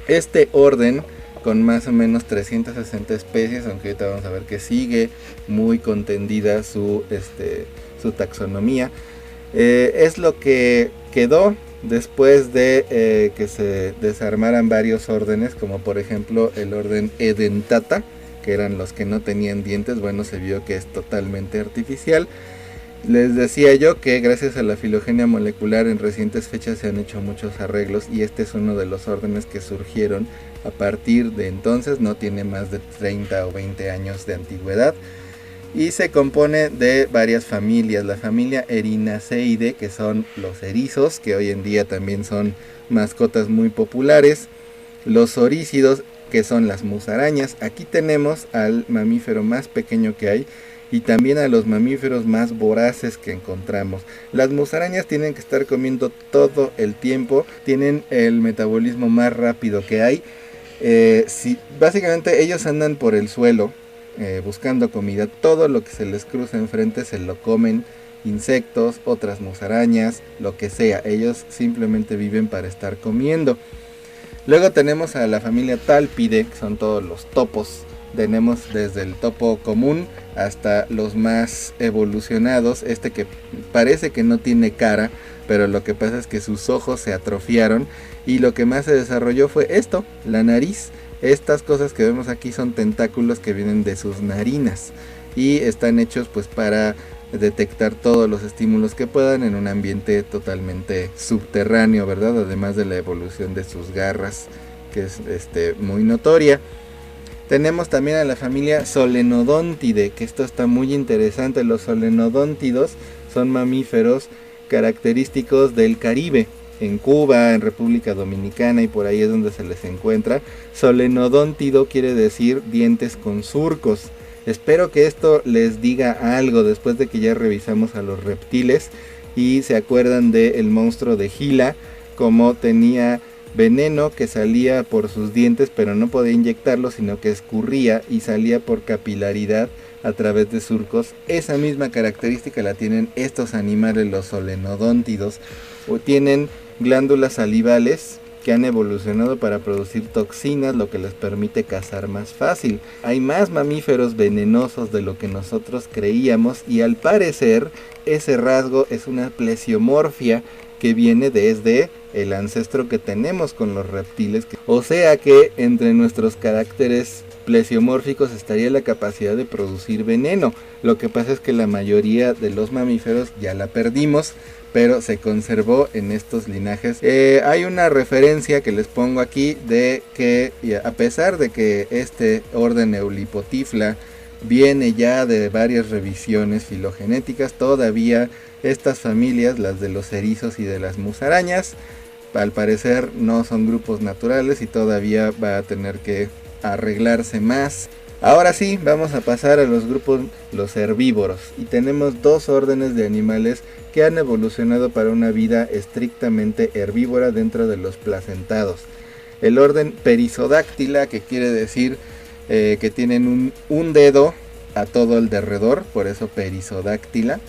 Este orden, con más o menos 360 especies, aunque ahorita vamos a ver que sigue muy contendida su taxonomía, es lo que quedó después de que se desarmaran varios órdenes, como por ejemplo el orden Edentata, que eran los que no tenían dientes. Bueno, se vio que es totalmente artificial. Les decía yo que gracias a la filogenia molecular en recientes fechas se han hecho muchos arreglos y este es uno de los órdenes que surgieron a partir de entonces, no tiene más de 30 o 20 años de antigüedad y se compone de varias familias. La familia Erinaceidae, que son los erizos, que hoy en día también son mascotas muy populares, los orícidos, que son las musarañas. Aquí tenemos al mamífero más pequeño que hay y también a los mamíferos más voraces que encontramos. Las musarañas tienen que estar comiendo todo el tiempo, tienen el metabolismo más rápido que hay. Básicamente ellos andan por el suelo buscando comida, todo lo que se les cruza enfrente se lo comen, insectos, otras musarañas, lo que sea, ellos simplemente viven para estar comiendo. Luego tenemos a la familia Talpide, que son todos los topos. Tenemos desde el topo común hasta los más evolucionados, este que parece que no tiene cara, pero lo que pasa es que sus ojos se atrofiaron y lo que más se desarrolló fue esto, la nariz. Estas cosas que vemos aquí son tentáculos que vienen de sus narinas y están hechos pues para detectar todos los estímulos que puedan en un ambiente totalmente subterráneo, ¿verdad? Además de la evolución de sus garras, que es muy notoria. Tenemos también a la familia Solenodontidae, que esto está muy interesante. Los solenodóntidos son mamíferos característicos del Caribe, en Cuba, en República Dominicana y por ahí es donde se les encuentra. Solenodóntido quiere decir dientes con surcos. Espero que esto les diga algo después de que ya revisamos a los reptiles y se acuerdan del monstruo de Gila, como tenía veneno que salía por sus dientes pero no podía inyectarlo, sino que escurría y salía por capilaridad a través de surcos. Esa misma característica la tienen estos animales, los solenodóntidos, o tienen glándulas salivales que han evolucionado para producir toxinas, lo que les permite cazar más fácil. Hay más mamíferos venenosos de lo que nosotros creíamos y al parecer ese rasgo es una plesiomorfia que viene desde el ancestro que tenemos con los reptiles. O sea que entre nuestros caracteres plesiomórficos estaría la capacidad de producir veneno. Lo que pasa es que la mayoría de los mamíferos ya la perdimos, pero se conservó en estos linajes. Hay una referencia que les pongo aquí de que a pesar de que este orden Eulipotifla viene ya de varias revisiones filogenéticas, todavía estas familias, las de los erizos y de las musarañas, al parecer no son grupos naturales y todavía va a tener que arreglarse más. Ahora sí, vamos a pasar a los grupos, los herbívoros, y tenemos dos órdenes de animales que han evolucionado para una vida estrictamente herbívora dentro de los placentados. El orden Perisodáctila, que quiere decir que tienen un dedo a todo el derredor, por eso Perisodáctila.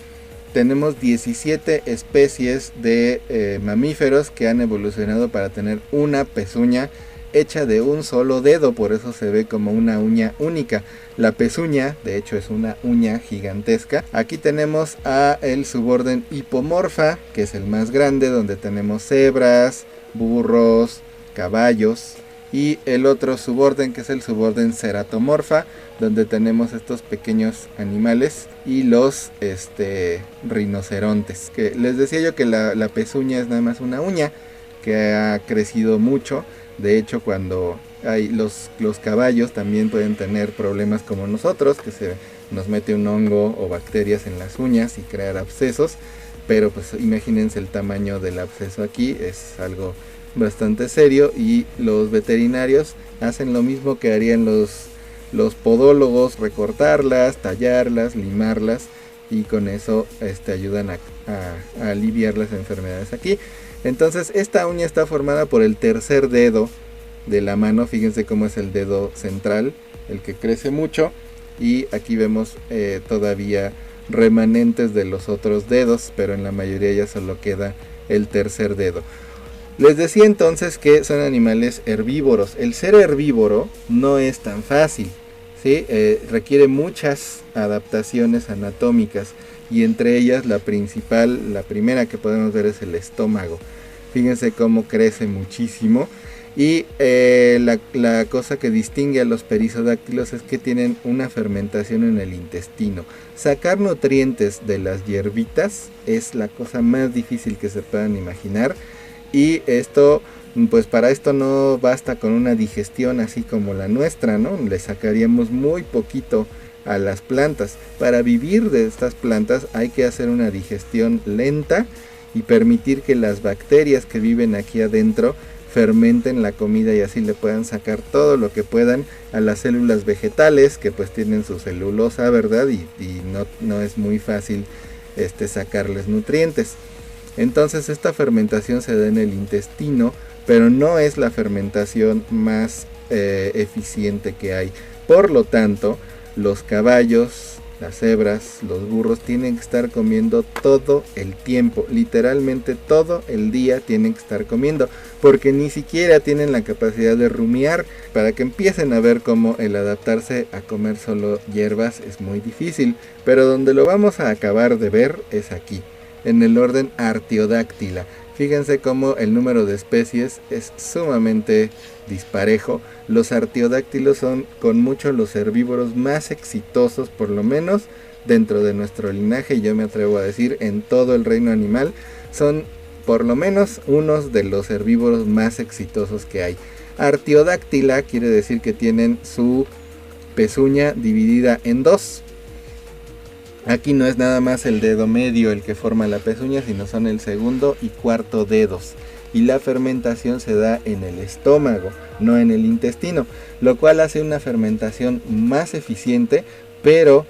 Tenemos 17 especies de mamíferos que han evolucionado para tener una pezuña hecha de un solo dedo, por eso se ve como una uña única. La pezuña, de hecho, es una uña gigantesca. Aquí tenemos a el suborden Hipomorfa, que es el más grande, donde tenemos cebras, burros, caballos, y el otro suborden, que es el suborden Ceratomorfa, donde tenemos estos pequeños animales y los rinocerontes. Que les decía yo que la pezuña es nada más una uña que ha crecido mucho. De hecho, cuando hay los caballos también pueden tener problemas como nosotros, que se nos mete un hongo o bacterias en las uñas y crear abscesos. Pero pues imagínense el tamaño del absceso aquí, es algo bastante serio, y los veterinarios hacen lo mismo que harían los podólogos: recortarlas, tallarlas, limarlas, y con eso ayudan a aliviar las enfermedades aquí. Entonces esta uña está formada por el tercer dedo de la mano. Fíjense cómo es el dedo central, el que crece mucho, y aquí vemos todavía remanentes de los otros dedos, pero en la mayoría ya solo queda el tercer dedo. Les decía entonces que son animales herbívoros. El ser herbívoro no es tan fácil, ¿sí? Requiere muchas adaptaciones anatómicas, y entre ellas la primera que podemos ver es el estómago. Fíjense cómo crece muchísimo, Y la cosa que distingue a los perisodáctilos es que tienen una fermentación en el intestino. Sacar nutrientes de las hierbitas es la cosa más difícil que se puedan imaginar. Y esto, pues para esto no basta con una digestión así como la nuestra, ¿no? Le sacaríamos muy poquito a las plantas. Para vivir de estas plantas hay que hacer una digestión lenta y permitir que las bacterias que viven aquí adentro fermenten la comida y así le puedan sacar todo lo que puedan a las células vegetales, que pues tienen su celulosa, ¿verdad? Y no es muy fácil sacarles nutrientes. Entonces esta fermentación se da en el intestino, pero no es la fermentación más eficiente que hay. Por lo tanto, los caballos, las cebras, los burros tienen que estar comiendo todo el tiempo, literalmente todo el día tienen que estar comiendo, porque ni siquiera tienen la capacidad de rumiar. Para que empiecen a ver cómo el adaptarse a comer solo hierbas es muy difícil, pero donde lo vamos a acabar de ver es aquí, en el orden Artiodáctila. Fíjense cómo el número de especies es sumamente disparejo. Los artiodáctilos son con mucho los herbívoros más exitosos, por lo menos dentro de nuestro linaje, y yo me atrevo a decir en todo el reino animal, son por lo menos unos de los herbívoros más exitosos que hay. Artiodáctila quiere decir que tienen su pezuña dividida en dos. Aquí no es nada más el dedo medio el que forma la pezuña, sino son el segundo y cuarto dedos. Y la fermentación se da en el estómago, no en el intestino, lo cual hace una fermentación más eficiente, pero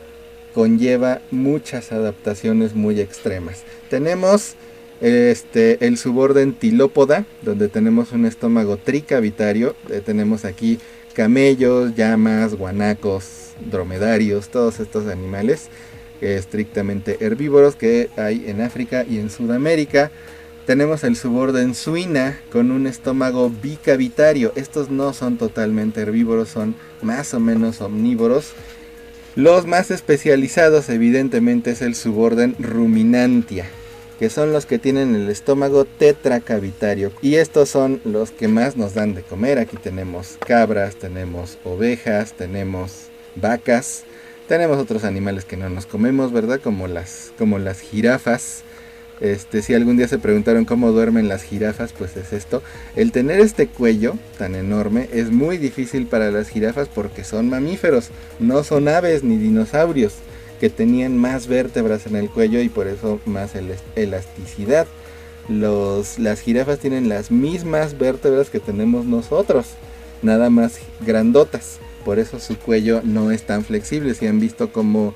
conlleva muchas adaptaciones muy extremas. Tenemos el suborden Tilópoda, donde tenemos un estómago tricavitario. Tenemos aquí camellos, llamas, guanacos, dromedarios, todos estos animales estrictamente herbívoros que hay en África y en Sudamérica. Tenemos el suborden Suina con un estómago bicavitario. Estos no son totalmente herbívoros, son más o menos omnívoros. Los más especializados evidentemente es el suborden Ruminantia, que son los que tienen el estómago tetracavitario, y estos son los que más nos dan de comer. Aquí tenemos cabras, tenemos ovejas, tenemos vacas. Tenemos otros animales que no nos comemos, ¿verdad? Como las jirafas. Si algún día se preguntaron cómo duermen las jirafas, pues es esto. El tener este cuello tan enorme es muy difícil para las jirafas porque son mamíferos, no son aves ni dinosaurios, que tenían más vértebras en el cuello y por eso más elasticidad. Las jirafas tienen las mismas vértebras que tenemos nosotros, nada más grandotas. Por eso su cuello no es tan flexible. Si han visto cómo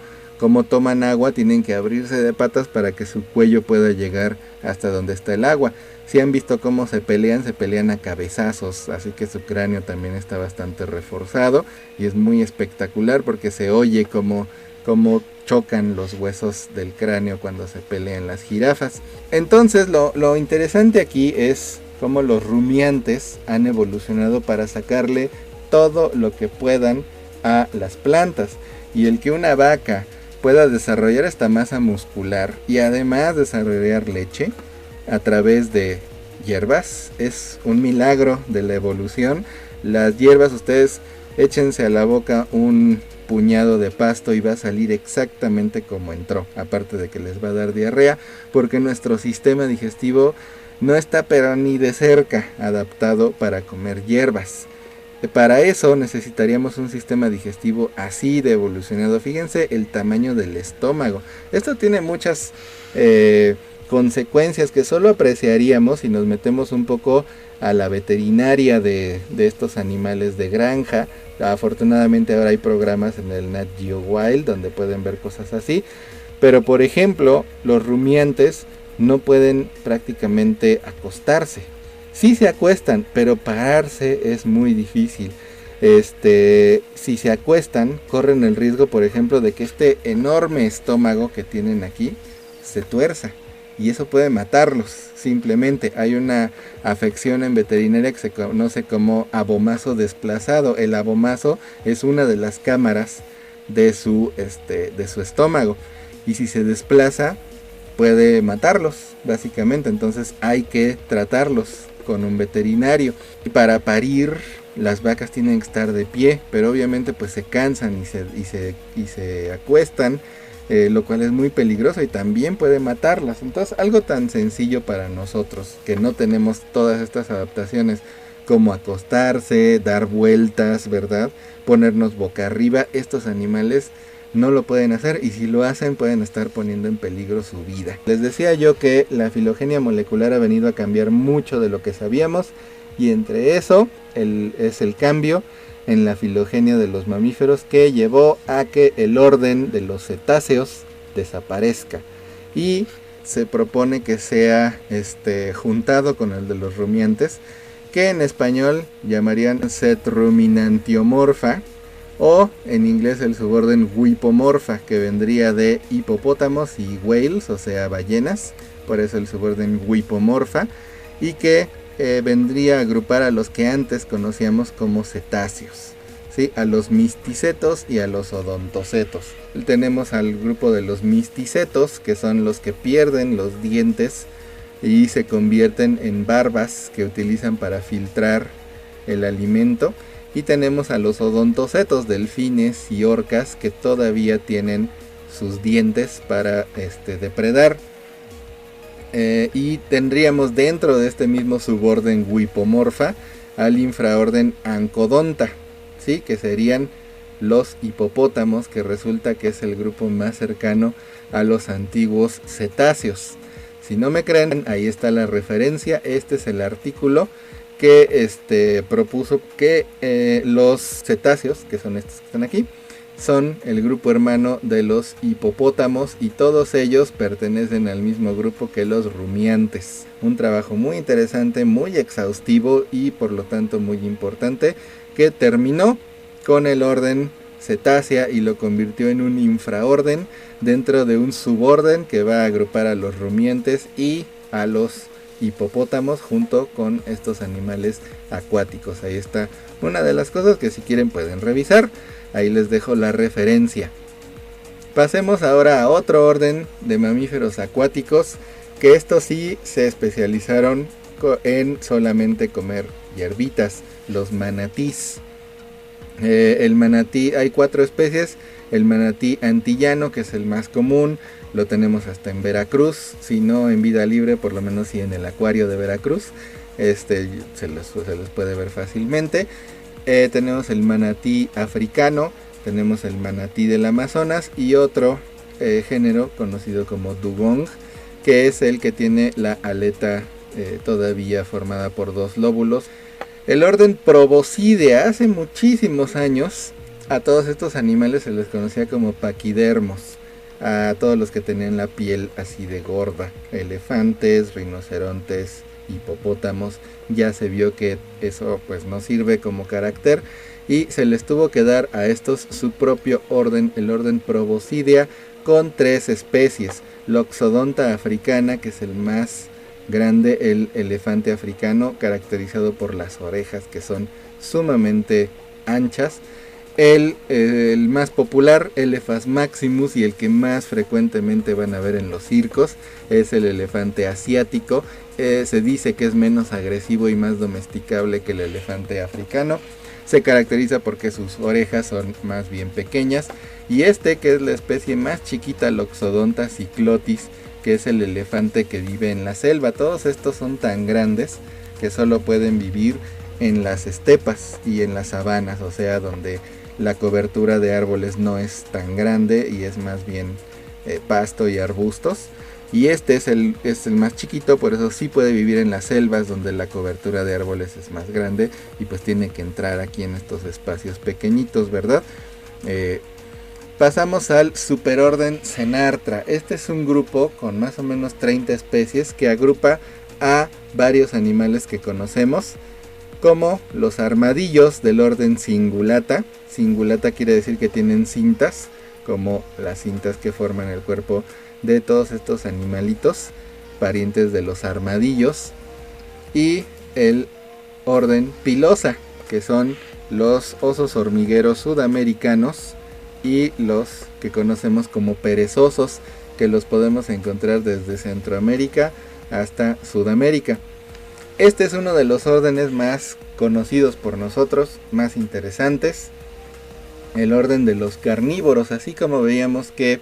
toman agua, tienen que abrirse de patas para que su cuello pueda llegar hasta donde está el agua. Si han visto cómo se pelean a cabezazos, así que su cráneo también está bastante reforzado y es muy espectacular porque se oye cómo chocan los huesos del cráneo cuando se pelean las jirafas. Entonces lo interesante aquí es cómo los rumiantes han evolucionado para sacarle todo lo que puedan a las plantas, y el que una vaca pueda desarrollar esta masa muscular y además desarrollar leche a través de hierbas es un milagro de la evolución. Las hierbas, ustedes échense a la boca un puñado de pasto y va a salir exactamente como entró, aparte de que les va a dar diarrea porque nuestro sistema digestivo no está pero ni de cerca adaptado para comer hierbas. Para eso necesitaríamos un sistema digestivo así de evolucionado. Fíjense el tamaño del estómago. Esto tiene muchas consecuencias que solo apreciaríamos si nos metemos un poco a la veterinaria de estos animales de granja. Afortunadamente ahora hay programas en el Nat Geo Wild donde pueden ver cosas así. Pero por ejemplo, los rumiantes no pueden prácticamente acostarse. Sí se acuestan, pero pararse es muy difícil. Si se acuestan, corren el riesgo, por ejemplo, de que este enorme estómago que tienen aquí se tuerza. Y eso puede matarlos, simplemente. Hay una afección en veterinaria que se conoce como abomazo desplazado. El abomazo es una de las cámaras de su estómago. Y si se desplaza, puede matarlos, básicamente. Entonces hay que tratarlos con un veterinario. Y para parir las vacas tienen que estar de pie, pero obviamente pues se cansan y se acuestan, lo cual es muy peligroso y también puede matarlas. Entonces algo tan sencillo para nosotros que no tenemos todas estas adaptaciones, como acostarse, dar vueltas, ¿verdad? Ponernos boca arriba, estos animales no lo pueden hacer, y si lo hacen pueden estar poniendo en peligro su vida. Les decía yo que la filogenia molecular ha venido a cambiar mucho de lo que sabíamos, y entre eso es el cambio en la filogenia de los mamíferos que llevó a que el orden de los cetáceos desaparezca y se propone que sea juntado con el de los rumiantes, que en español llamarían Cetrominantiomorpha, o en inglés el suborden Huipomorpha, que vendría de hipopótamos y whales, o sea ballenas, por eso el suborden Huipomorpha, y que vendría a agrupar a los que antes conocíamos como cetáceos, ¿sí? A los misticetos y a los odontocetos. Tenemos al grupo de los misticetos, que son los que pierden los dientes y se convierten en barbas que utilizan para filtrar el alimento. Y tenemos a los odontocetos, delfines y orcas, que todavía tienen sus dientes para depredar. Y tendríamos dentro de este mismo suborden Huipomorpha al infraorden Ancodonta, ¿sí? Que serían los hipopótamos, que resulta que es el grupo más cercano a los antiguos cetáceos. Si no me creen, ahí está la referencia. Este es el artículo que propuso que los cetáceos, que son estos que están aquí, son el grupo hermano de los hipopótamos, y todos ellos pertenecen al mismo grupo que los rumiantes. Un trabajo muy interesante, muy exhaustivo y por lo tanto muy importante, que terminó con el orden cetácea y lo convirtió en un infraorden dentro de un suborden que va a agrupar a los rumiantes y a los hipopótamos junto con estos animales acuáticos. Ahí está una de las cosas que si quieren pueden revisar. Ahí les dejo la referencia. Pasemos ahora a otro orden de mamíferos acuáticos, que estos sí se especializaron en solamente comer hierbitas, los manatís. El manatí, hay 4 especies. El manatí antillano, que es el más común, lo tenemos hasta en Veracruz, si no en vida libre, por lo menos sí en el acuario de Veracruz, se los puede ver fácilmente. Tenemos el manatí africano, tenemos el manatí del Amazonas y otro género conocido como dugong, que es el que tiene la aleta todavía formada por 2 lóbulos. El orden Proboscidea, hace muchísimos años a todos estos animales se les conocía como paquidermos, a todos los que tenían la piel así de gorda, elefantes, rinocerontes, hipopótamos. Ya se vio que eso pues no sirve como carácter y se les tuvo que dar a estos su propio orden, el orden Proboscidea, con 3 especies. Loxodonta africana, que es el más grande, el elefante africano, caracterizado por las orejas que son sumamente anchas. El más popular, Elephas maximus, y el que más frecuentemente van a ver en los circos, es el elefante asiático. Se dice que es menos agresivo y más domesticable que el elefante africano. Se caracteriza porque sus orejas son más bien pequeñas. Y que es la especie más chiquita, Loxodonta cyclotis, que es el elefante que vive en la selva. Todos estos son tan grandes que solo pueden vivir en las estepas y en las sabanas, o sea, donde la cobertura de árboles no es tan grande y es más bien pasto y arbustos. Y es el más chiquito, por eso sí puede vivir en las selvas donde la cobertura de árboles es más grande y pues tiene que entrar aquí en estos espacios pequeñitos, ¿verdad? Pasamos al superorden Cenartra. Este es un grupo con más o menos 30 especies que agrupa a varios animales que conocemos, como los armadillos del orden Cingulata. Cingulata quiere decir que tienen cintas, como las cintas que forman el cuerpo de todos estos animalitos, parientes de los armadillos. Y el orden Pilosa, que son los osos hormigueros sudamericanos y los que conocemos como perezosos, que los podemos encontrar desde Centroamérica hasta Sudamérica. Este es uno de los órdenes más conocidos por nosotros, más interesantes, el orden de los carnívoros. Así como veíamos que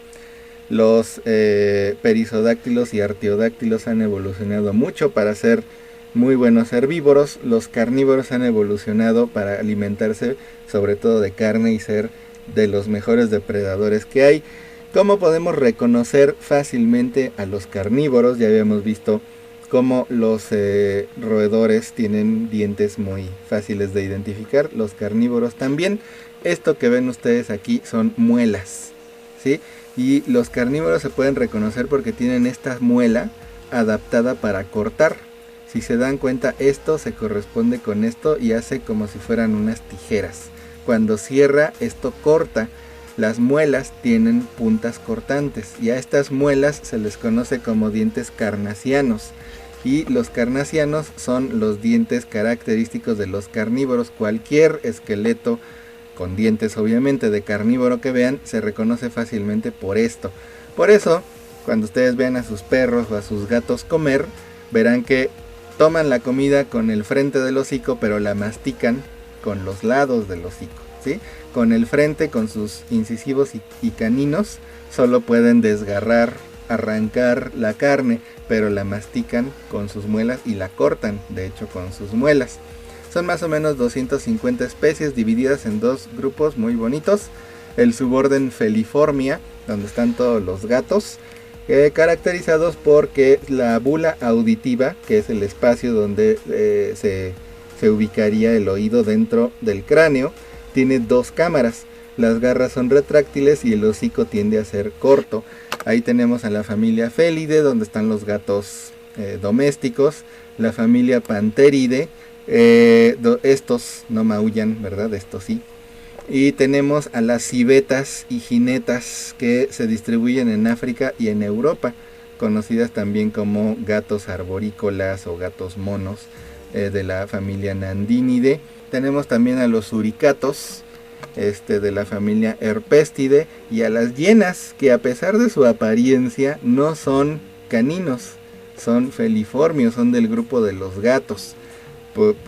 los perisodáctilos y artiodáctilos han evolucionado mucho para ser muy buenos herbívoros, los carnívoros han evolucionado para alimentarse sobre todo de carne y ser de los mejores depredadores que hay. ¿Cómo podemos reconocer fácilmente a los carnívoros? Ya habíamos visto cómo los roedores tienen dientes muy fáciles de identificar, los carnívoros también. Esto que ven ustedes aquí son muelas, ¿sí? Y los carnívoros se pueden reconocer porque tienen esta muela adaptada para cortar. Si se dan cuenta, esto se corresponde con esto y hace como si fueran unas tijeras. Cuando cierra, esto corta. Las muelas tienen puntas cortantes y a estas muelas se les conoce como dientes carnacianos. Y los carnacianos son los dientes característicos de los carnívoros. Cualquier esqueleto con dientes obviamente de carnívoro que vean se reconoce fácilmente por esto. Por eso, cuando ustedes vean a sus perros o a sus gatos comer, verán que toman la comida con el frente del hocico, pero la mastican con los lados del hocico, ¿sí? Con el frente, con sus incisivos y caninos, solo pueden desgarrar, arrancar la carne, pero la mastican con sus muelas y la cortan, de hecho, con sus muelas. Son más o menos 250 especies divididas en dos grupos muy bonitos. El suborden Feliformia, donde están todos los gatos, caracterizados porque la bula auditiva, que es el espacio donde se ubicaría el oído dentro del cráneo, tiene dos cámaras. Las garras son retráctiles y el hocico tiende a ser corto. Ahí tenemos a la familia Felidae, donde están los gatos domésticos. La familia Pantheridae, estos no maullan, ¿verdad? Estos sí. Y tenemos a las civetas y jinetas, que se distribuyen en África y en Europa, conocidas también como gatos arborícolas o gatos monos de la familia Nandinidae. Tenemos también a los suricatos de la familia Herpestidae y a las hienas, que a pesar de su apariencia no son caninos, son feliformios, son del grupo de los gatos.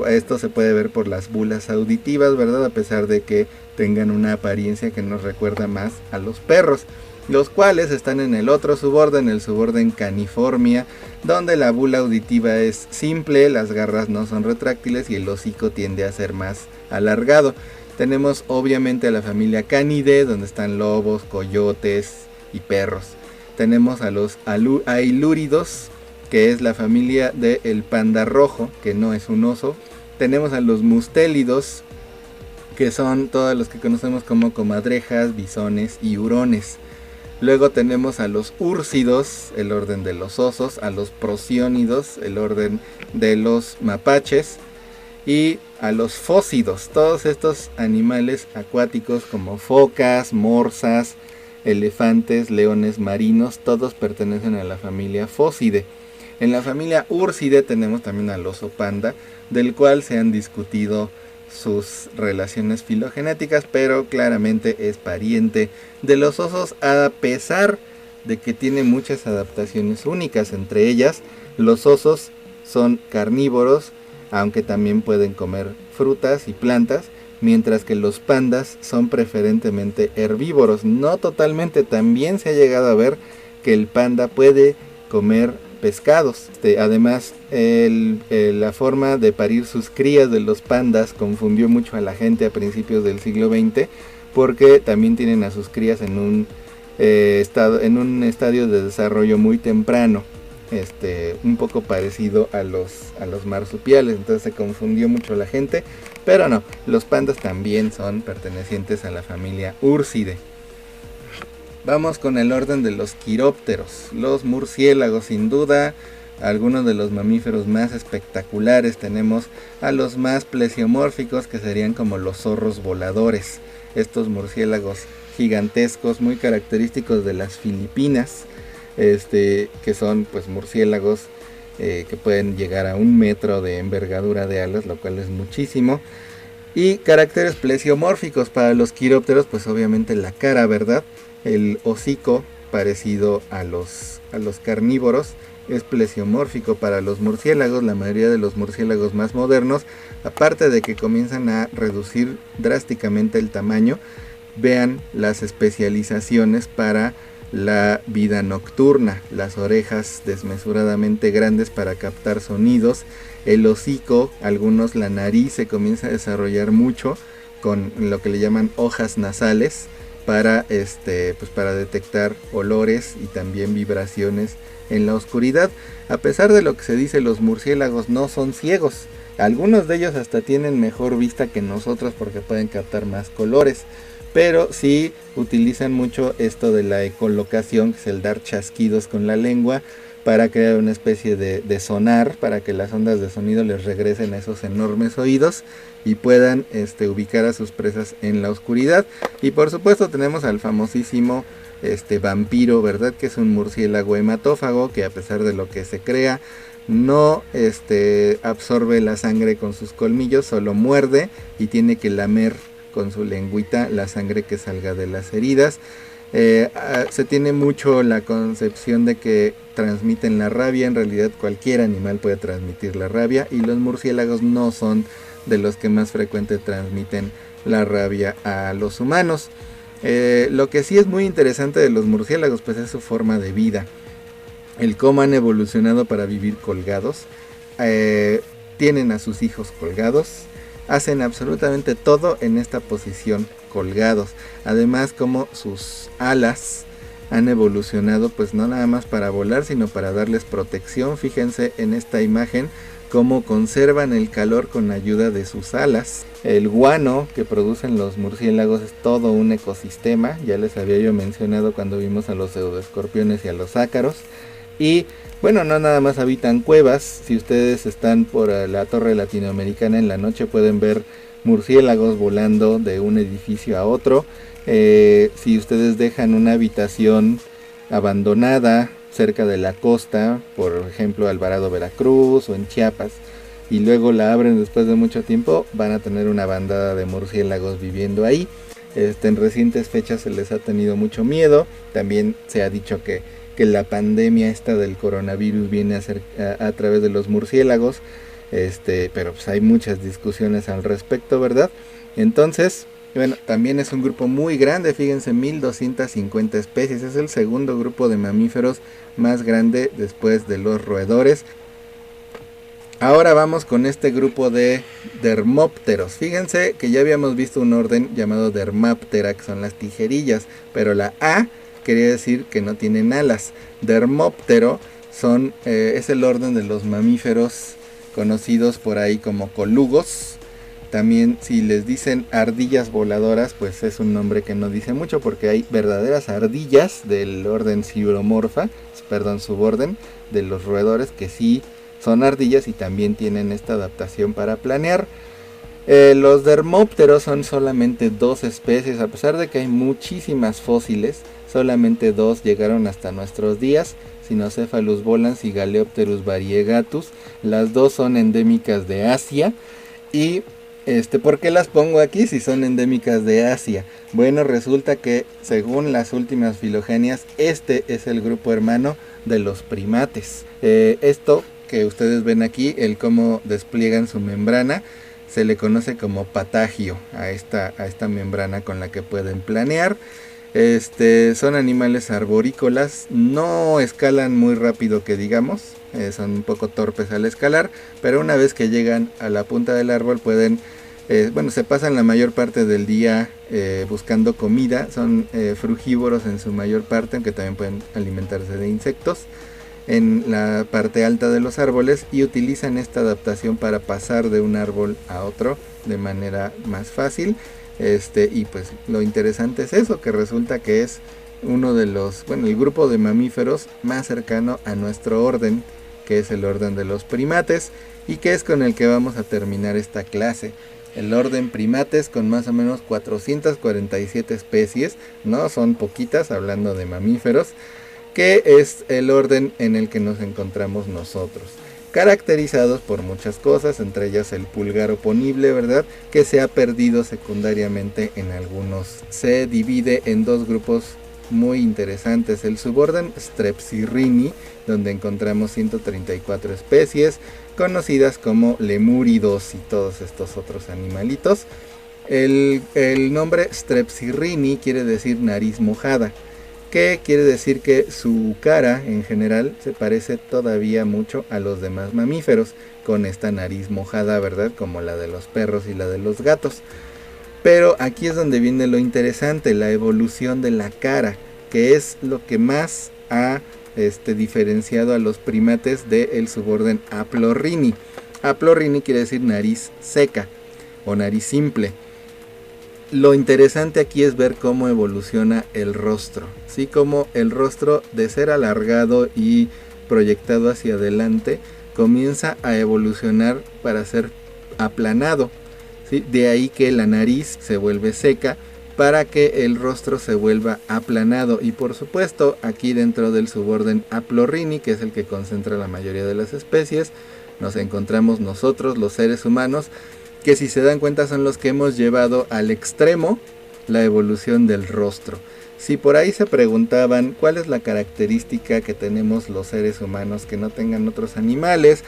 Esto se puede ver por las bulas auditivas, ¿verdad? A pesar de que tengan una apariencia que nos recuerda más a los perros, los cuales están en el otro suborden, el suborden Caniformia, donde la bula auditiva es simple, las garras no son retráctiles y el hocico tiende a ser más alargado. Tenemos obviamente a la familia Canidae, donde están lobos, coyotes y perros. Tenemos a los ailúridos, que es la familia del panda rojo, que no es un oso. Tenemos a los mustélidos, que son todos los que conocemos como comadrejas, bisones y hurones. Luego tenemos a los úrsidos, el orden de los osos, a los prosiónidos, el orden de los mapaches, y a los fósidos, todos estos animales acuáticos como focas, morsas, elefantes, leones marinos, todos pertenecen a la familia Fóside. En la familia Úrside tenemos también al oso panda, del cual se han discutido sus relaciones filogenéticas, pero claramente es pariente de los osos, a pesar de que tiene muchas adaptaciones únicas. Entre ellas, los osos son carnívoros, aunque también pueden comer frutas y plantas, mientras que los pandas son preferentemente herbívoros. No totalmente, también se ha llegado a ver que el panda puede comer pescados. Además, la forma de parir sus crías de los pandas confundió mucho a la gente a principios del siglo XX, porque también tienen a sus crías en un estadio de desarrollo muy temprano, un poco parecido a los marsupiales. Entonces se confundió mucho la gente, pero no, los pandas también son pertenecientes a la familia Úrside. Vamos con el orden de los quirópteros, los murciélagos, sin duda, algunos de los mamíferos más espectaculares. Tenemos a los más plesiomórficos, que serían como los zorros voladores, estos murciélagos gigantescos, muy característicos de las Filipinas, que son pues murciélagos que pueden llegar a 1 metro de envergadura de alas, lo cual es muchísimo. Y caracteres plesiomórficos para los quirópteros, pues obviamente la cara, ¿verdad? El hocico parecido a los carnívoros, es plesiomórfico para los murciélagos, la mayoría de los murciélagos más modernos, aparte de que comienzan a reducir drásticamente el tamaño, vean las especializaciones para la vida nocturna, las orejas desmesuradamente grandes para captar sonidos, el hocico, algunos la nariz se comienza a desarrollar mucho con lo que le llaman hojas nasales para para detectar olores y también vibraciones en la oscuridad. A pesar de lo que se dice, los murciélagos no son ciegos. Algunos de ellos hasta tienen mejor vista que nosotros porque pueden captar más colores, pero sí utilizan mucho esto de la ecolocación, que es el dar chasquidos con la lengua para crear una especie de sonar, para que las ondas de sonido les regresen a esos enormes oídos y puedan ubicar a sus presas en la oscuridad. Y por supuesto tenemos al famosísimo vampiro, ¿verdad? Que es un murciélago hematófago que, a pesar de lo que se crea, no absorbe la sangre con sus colmillos, solo muerde y tiene que lamer con su lengüita la sangre que salga de las heridas. Se tiene mucho la concepción de que transmiten la rabia. En realidad cualquier animal puede transmitir la rabia, y los murciélagos no son de los que más frecuente transmiten la rabia a los humanos. Lo que sí es muy interesante de los murciélagos pues es su forma de vida, el cómo han evolucionado para vivir colgados. Tienen a sus hijos colgados, hacen absolutamente todo en esta posición, colgados. Además, como sus alas han evolucionado pues no nada más para volar, sino para darles protección. Fíjense en esta imagen cómo conservan el calor con ayuda de sus alas. El guano que producen los murciélagos es todo un ecosistema. Ya les había yo mencionado cuando vimos a los pseudoescorpiones y a los ácaros. Y bueno, no nada más habitan cuevas. Si ustedes están por la Torre Latinoamericana en la noche, pueden ver murciélagos volando de un edificio a otro. Si ustedes dejan una habitación abandonada cerca de la costa, por ejemplo Alvarado, Veracruz, o en Chiapas, y luego la abren después de mucho tiempo, van a tener una bandada de murciélagos viviendo ahí. En recientes fechas se les ha tenido mucho miedo. También se ha dicho que la pandemia esta del coronavirus viene a través de los murciélagos, pero pues hay muchas discusiones al respecto, ¿verdad? Entonces, bueno, también es un grupo muy grande, fíjense, 1250 especies, es el segundo grupo de mamíferos más grande después de los roedores. Ahora vamos con este grupo de dermópteros. Fíjense que ya habíamos visto un orden llamado Dermaptera, que son las tijerillas, pero la A quería decir que no tienen alas. Dermóptero es el orden de los mamíferos conocidos por ahí como colugos. También, si les dicen ardillas voladoras, pues es un nombre que no dice mucho, porque hay verdaderas ardillas del orden suborden de los roedores, que sí son ardillas y también tienen esta adaptación para planear. Los dermópteros son solamente 2 especies, a pesar de que hay muchísimas fósiles, solamente 2 llegaron hasta nuestros días: Cynocephalus volans y Galeopterus variegatus. Las 2 son endémicas de Asia. Y ¿por qué las pongo aquí si son endémicas de Asia? Bueno, resulta que según las últimas filogenias, este es el grupo hermano de los primates. Esto que ustedes ven aquí, el cómo despliegan su membrana, se le conoce como patagio a esta membrana con la que pueden planear. Son animales arborícolas, no escalan muy rápido que digamos, son un poco torpes al escalar, pero una vez que llegan a la punta del árbol pueden, se pasan la mayor parte del día buscando comida. Son frugívoros en su mayor parte, aunque también pueden alimentarse de insectos en la parte alta de los árboles, y utilizan esta adaptación para pasar de un árbol a otro de manera más fácil. Y pues lo interesante es eso, que resulta que es uno de el grupo de mamíferos más cercano a nuestro orden, que es el orden de los primates, y que es con el que vamos a terminar esta clase. El orden primates, con más o menos 447 especies, no son poquitas hablando de mamíferos, que es el orden en el que nos encontramos nosotros, caracterizados por muchas cosas, entre ellas el pulgar oponible, ¿verdad?, que se ha perdido secundariamente en algunos. Se divide en 2 grupos muy interesantes. El suborden Strepsirrhini, donde encontramos 134 especies, conocidas como lemúridos y todos estos otros animalitos. El nombre Strepsirrhini quiere decir nariz mojada, que quiere decir que su cara en general se parece todavía mucho a los demás mamíferos, con esta nariz mojada, ¿verdad? Como la de los perros y la de los gatos. Pero aquí es donde viene lo interesante, la evolución de la cara, que es lo que más ha diferenciado a los primates del suborden Aplorrhini. Aplorrhini quiere decir nariz seca o nariz simple. Lo interesante aquí es ver cómo evoluciona el rostro, ¿sí? Como el rostro, de ser alargado y proyectado hacia adelante, comienza a evolucionar para ser aplanado, ¿sí? De ahí que la nariz se vuelve seca para que el rostro se vuelva aplanado. Y por supuesto, aquí dentro del suborden Aplorrhini, que es el que concentra la mayoría de las especies, nos encontramos nosotros, los seres humanos, que si se dan cuenta son los que hemos llevado al extremo la evolución del rostro. Si por ahí se preguntaban cuál es la característica que tenemos los seres humanos que no tengan otros animales,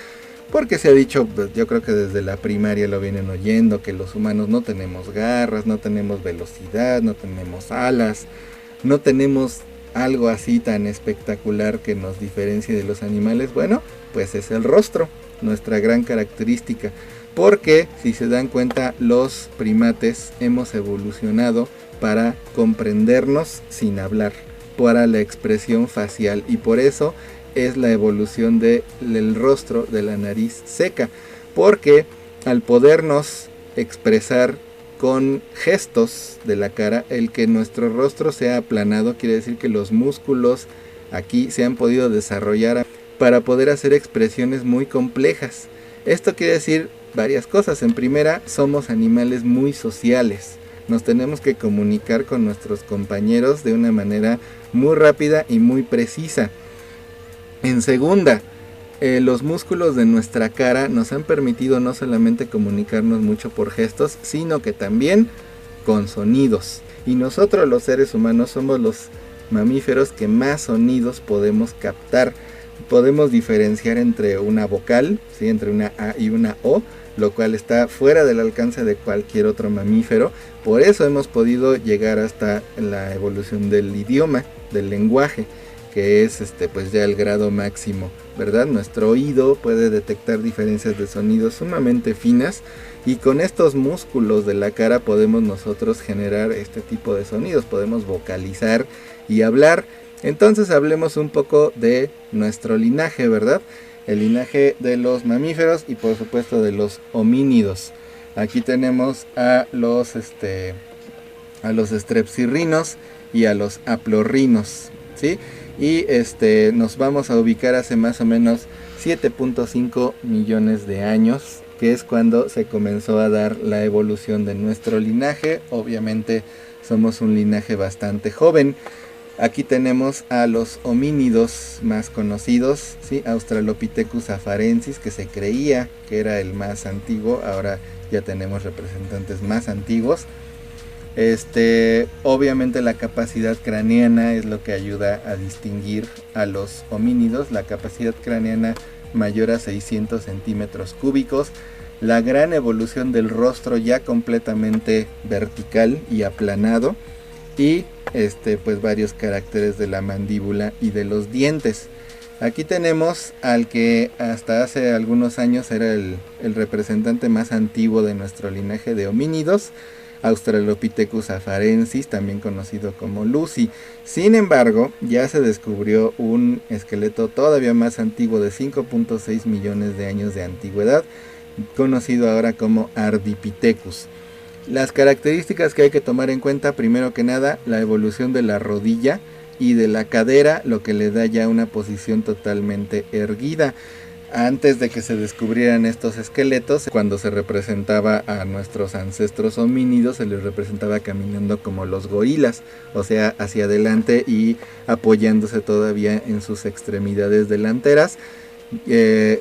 porque se ha dicho, pues, yo creo que desde la primaria lo vienen oyendo, que los humanos no tenemos garras, no tenemos velocidad, no tenemos alas, no tenemos algo así tan espectacular que nos diferencie de los animales. Bueno, pues es el rostro, nuestra gran característica. Porque si se dan cuenta, los primates hemos evolucionado para comprendernos sin hablar, para la expresión facial, y por eso es la evolución del rostro, de la nariz seca, porque al podernos expresar con gestos de la cara, el que nuestro rostro sea aplanado quiere decir que los músculos aquí se han podido desarrollar para poder hacer expresiones muy complejas. Esto quiere decir varias cosas. En primera, somos animales muy sociales. Nos tenemos que comunicar con nuestros compañeros de una manera muy rápida y muy precisa. En segunda, los músculos de nuestra cara nos han permitido no solamente comunicarnos mucho por gestos, sino que también con sonidos. Y nosotros, los seres humanos, somos los mamíferos que más sonidos podemos captar. Podemos diferenciar entre una vocal, ¿sí? Entre una A y una O, lo cual está fuera del alcance de cualquier otro mamífero. Por eso hemos podido llegar hasta la evolución del idioma, del lenguaje, que es pues ya el grado máximo, ¿verdad? Nuestro oído puede detectar diferencias de sonidos sumamente finas, y con estos músculos de la cara podemos nosotros generar este tipo de sonidos, podemos vocalizar y hablar. Entonces hablemos un poco de nuestro linaje, ¿verdad? El linaje de los mamíferos y por supuesto de los homínidos. Aquí tenemos a los strepsirrinos y a los aplorrinos, ¿sí? Y nos vamos a ubicar hace más o menos 7.5 millones de años, que es cuando se comenzó a dar la evolución de nuestro linaje. Obviamente somos un linaje bastante joven. Aquí tenemos a los homínidos más conocidos, ¿sí? Australopithecus afarensis, que se creía que era el más antiguo. Ahora ya tenemos representantes más antiguos. Obviamente la capacidad craneana es lo que ayuda a distinguir a los homínidos. La capacidad craneana mayor a 600 centímetros cúbicos. La gran evolución del rostro ya completamente vertical y aplanado. Y pues varios caracteres de la mandíbula y de los dientes. Aquí tenemos al que hasta hace algunos años era el representante más antiguo de nuestro linaje de homínidos, Australopithecus afarensis, también conocido como Lucy. Sin embargo, ya se descubrió un esqueleto todavía más antiguo de 5.6 millones de años de antigüedad, conocido ahora como Ardipithecus. Las características que hay que tomar en cuenta, primero que nada, la evolución de la rodilla y de la cadera, lo que le da ya una posición totalmente erguida. Antes de que se descubrieran estos esqueletos, cuando se representaba a nuestros ancestros homínidos, se les representaba caminando como los gorilas, o sea, hacia adelante y apoyándose todavía en sus extremidades delanteras.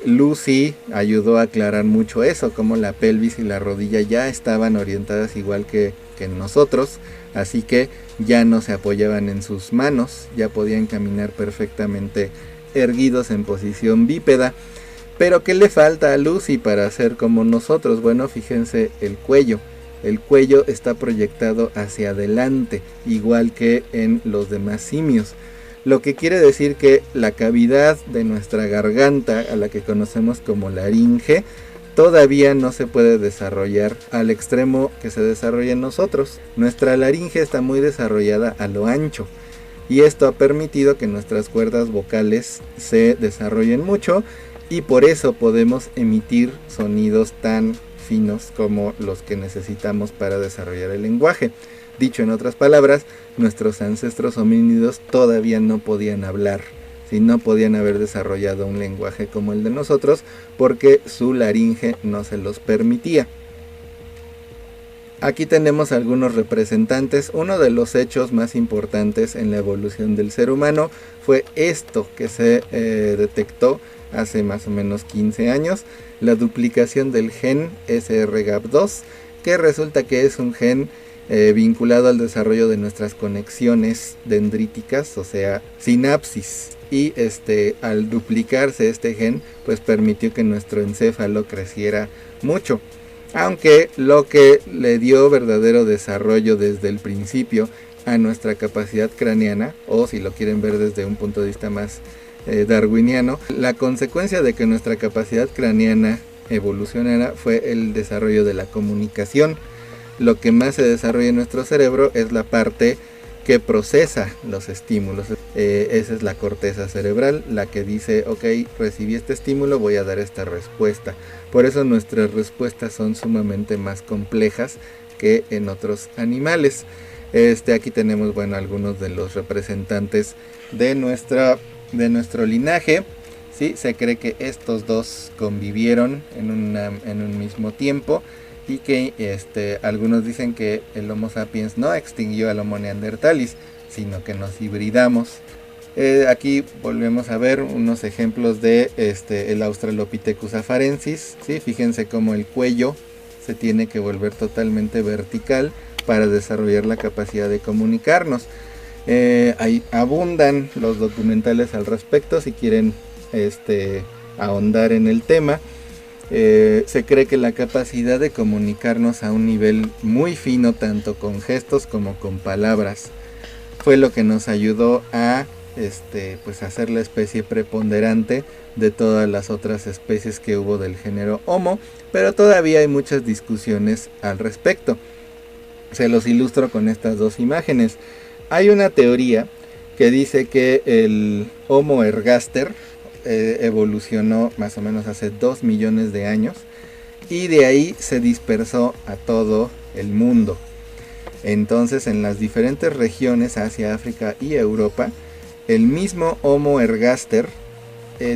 Lucy ayudó a aclarar mucho eso, como la pelvis y la rodilla ya estaban orientadas igual que nosotros, así que ya no se apoyaban en sus manos, ya podían caminar perfectamente erguidos en posición bípeda. Pero ¿qué le falta a Lucy para ser como nosotros? Bueno, fíjense el cuello. El cuello está proyectado hacia adelante, igual que en los demás simios. Lo que quiere decir que la cavidad de nuestra garganta, a la que conocemos como laringe, todavía no se puede desarrollar al extremo que se desarrolla en nosotros. Nuestra laringe está muy desarrollada a lo ancho, y esto ha permitido que nuestras cuerdas vocales se desarrollen mucho, y por eso podemos emitir sonidos tan finos como los que necesitamos para desarrollar el lenguaje. Dicho en otras palabras, nuestros ancestros homínidos todavía no podían hablar, no podían haber desarrollado un lenguaje como el de nosotros, porque su laringe no se los permitía. Aquí tenemos algunos representantes. Uno de los hechos más importantes en la evolución del ser humano fue esto que se detectó hace más o menos 15 años, la duplicación del gen SRGAP2, que resulta que es un gen vinculado al desarrollo de nuestras conexiones dendríticas, o sea, sinapsis. Y al duplicarse este gen, pues permitió que nuestro encéfalo creciera mucho. Aunque lo que le dio verdadero desarrollo desde el principio a nuestra capacidad craneana, o si lo quieren ver desde un punto de vista más darwiniano, la consecuencia de que nuestra capacidad craneana evolucionara fue el desarrollo de la comunicación. Lo que más se desarrolla en nuestro cerebro es la parte que procesa los estímulos. Esa es la corteza cerebral, la que dice, ok, recibí este estímulo, voy a dar esta respuesta. Por eso nuestras respuestas son sumamente más complejas que en otros animales. Aquí tenemos, bueno, algunos de los representantes de nuestro linaje. ¿Sí? Se cree que estos dos convivieron en un mismo tiempo, y que algunos dicen que el Homo sapiens no extinguió al Homo neanderthalis, sino que nos hibridamos. Aquí volvemos a ver unos ejemplos de el Australopithecus afarensis. ¿Sí? Fíjense cómo el cuello se tiene que volver totalmente vertical para desarrollar la capacidad de comunicarnos. Ahí abundan los documentales al respecto si quieren ahondar en el tema. Se cree que la capacidad de comunicarnos a un nivel muy fino, tanto con gestos como con palabras, fue lo que nos ayudó a pues hacer la especie preponderante de todas las otras especies que hubo del género Homo, pero todavía hay muchas discusiones al respecto. Se los ilustro con estas dos imágenes. Hay una teoría que dice que el Homo ergaster evolucionó más o menos hace 2 millones de años, y de ahí se dispersó a todo el mundo. Entonces, en las diferentes regiones, Asia, África y Europa, el mismo Homo ergaster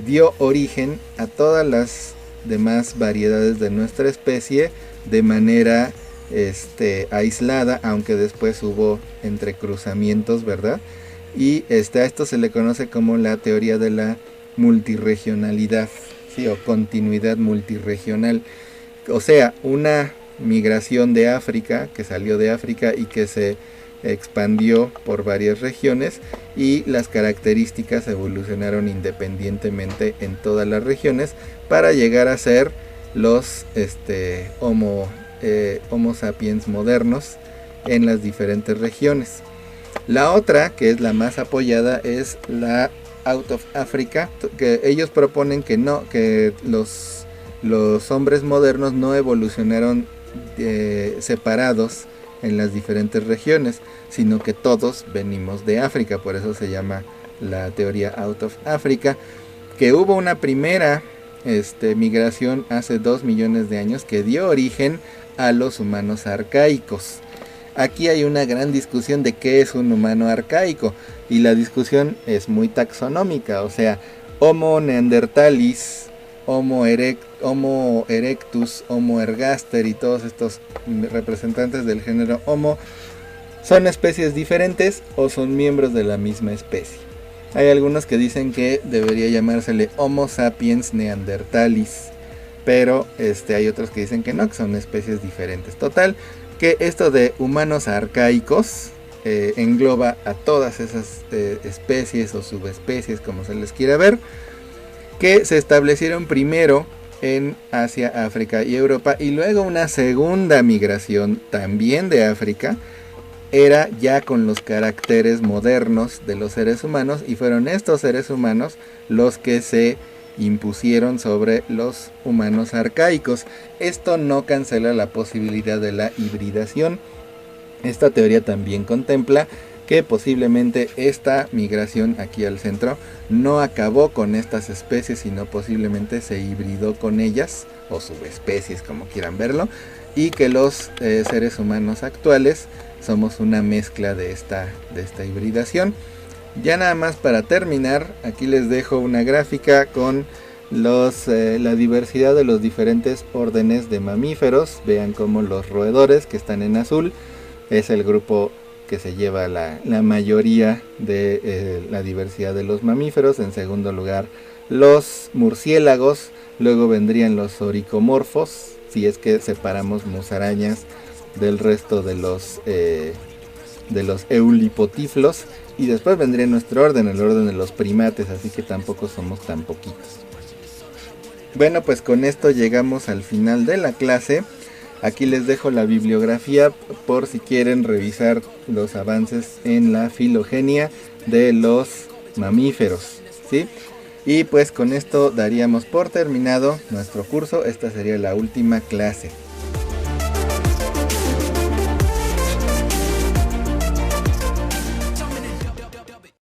dio origen a todas las demás variedades de nuestra especie de manera aislada, aunque después hubo entrecruzamientos, ¿verdad? Y a esto se le conoce como la teoría de la multirregionalidad, ¿sí? O continuidad multirregional. O sea, una migración de África, que salió de África y que se expandió por varias regiones, y las características evolucionaron independientemente en todas las regiones para llegar a ser los Homo sapiens modernos en las diferentes regiones. La otra, que es la más apoyada, es la Out of Africa, que ellos proponen que no, que los hombres modernos no evolucionaron separados en las diferentes regiones, sino que todos venimos de África. Por eso se llama la teoría Out of Africa, que hubo una primera migración hace 2 millones de años que dio origen a los humanos arcaicos. Aquí hay una gran discusión de qué es un humano arcaico, y la discusión es muy taxonómica, o sea, Homo neanderthalis, Homo erectus, Homo ergaster y todos estos representantes del género Homo, ¿son especies diferentes o son miembros de la misma especie? Hay algunos que dicen que debería llamársele Homo sapiens neanderthalis, pero hay otros que dicen que no, que son especies diferentes. Total, que esto de humanos arcaicos engloba a todas esas especies o subespecies, como se les quiera ver, que se establecieron primero en Asia, África y Europa, y luego una segunda migración también de África, era ya con los caracteres modernos de los seres humanos, y fueron estos seres humanos los que se impusieron sobre los humanos arcaicos. Esto no cancela la posibilidad de la hibridación. Esta teoría también contempla que posiblemente esta migración aquí al centro no acabó con estas especies, sino posiblemente se hibridó con ellas, o subespecies como quieran verlo, y que los seres humanos actuales somos una mezcla de esta hibridación. Ya nada más para terminar, aquí les dejo una gráfica con la diversidad de los diferentes órdenes de mamíferos. Vean cómo los roedores, que están en azul, es el grupo que se lleva la mayoría de la diversidad de los mamíferos. En segundo lugar, los murciélagos. Luego vendrían los oricomorfos, si es que separamos musarañas del resto de los eulipotiflos. Y después vendría nuestro orden, el orden de los primates, así que tampoco somos tan poquitos. Bueno, pues con esto llegamos al final de la clase. Aquí les dejo la bibliografía por si quieren revisar los avances en la filogenia de los mamíferos, ¿sí? Y pues con esto daríamos por terminado nuestro curso. Esta sería la última clase.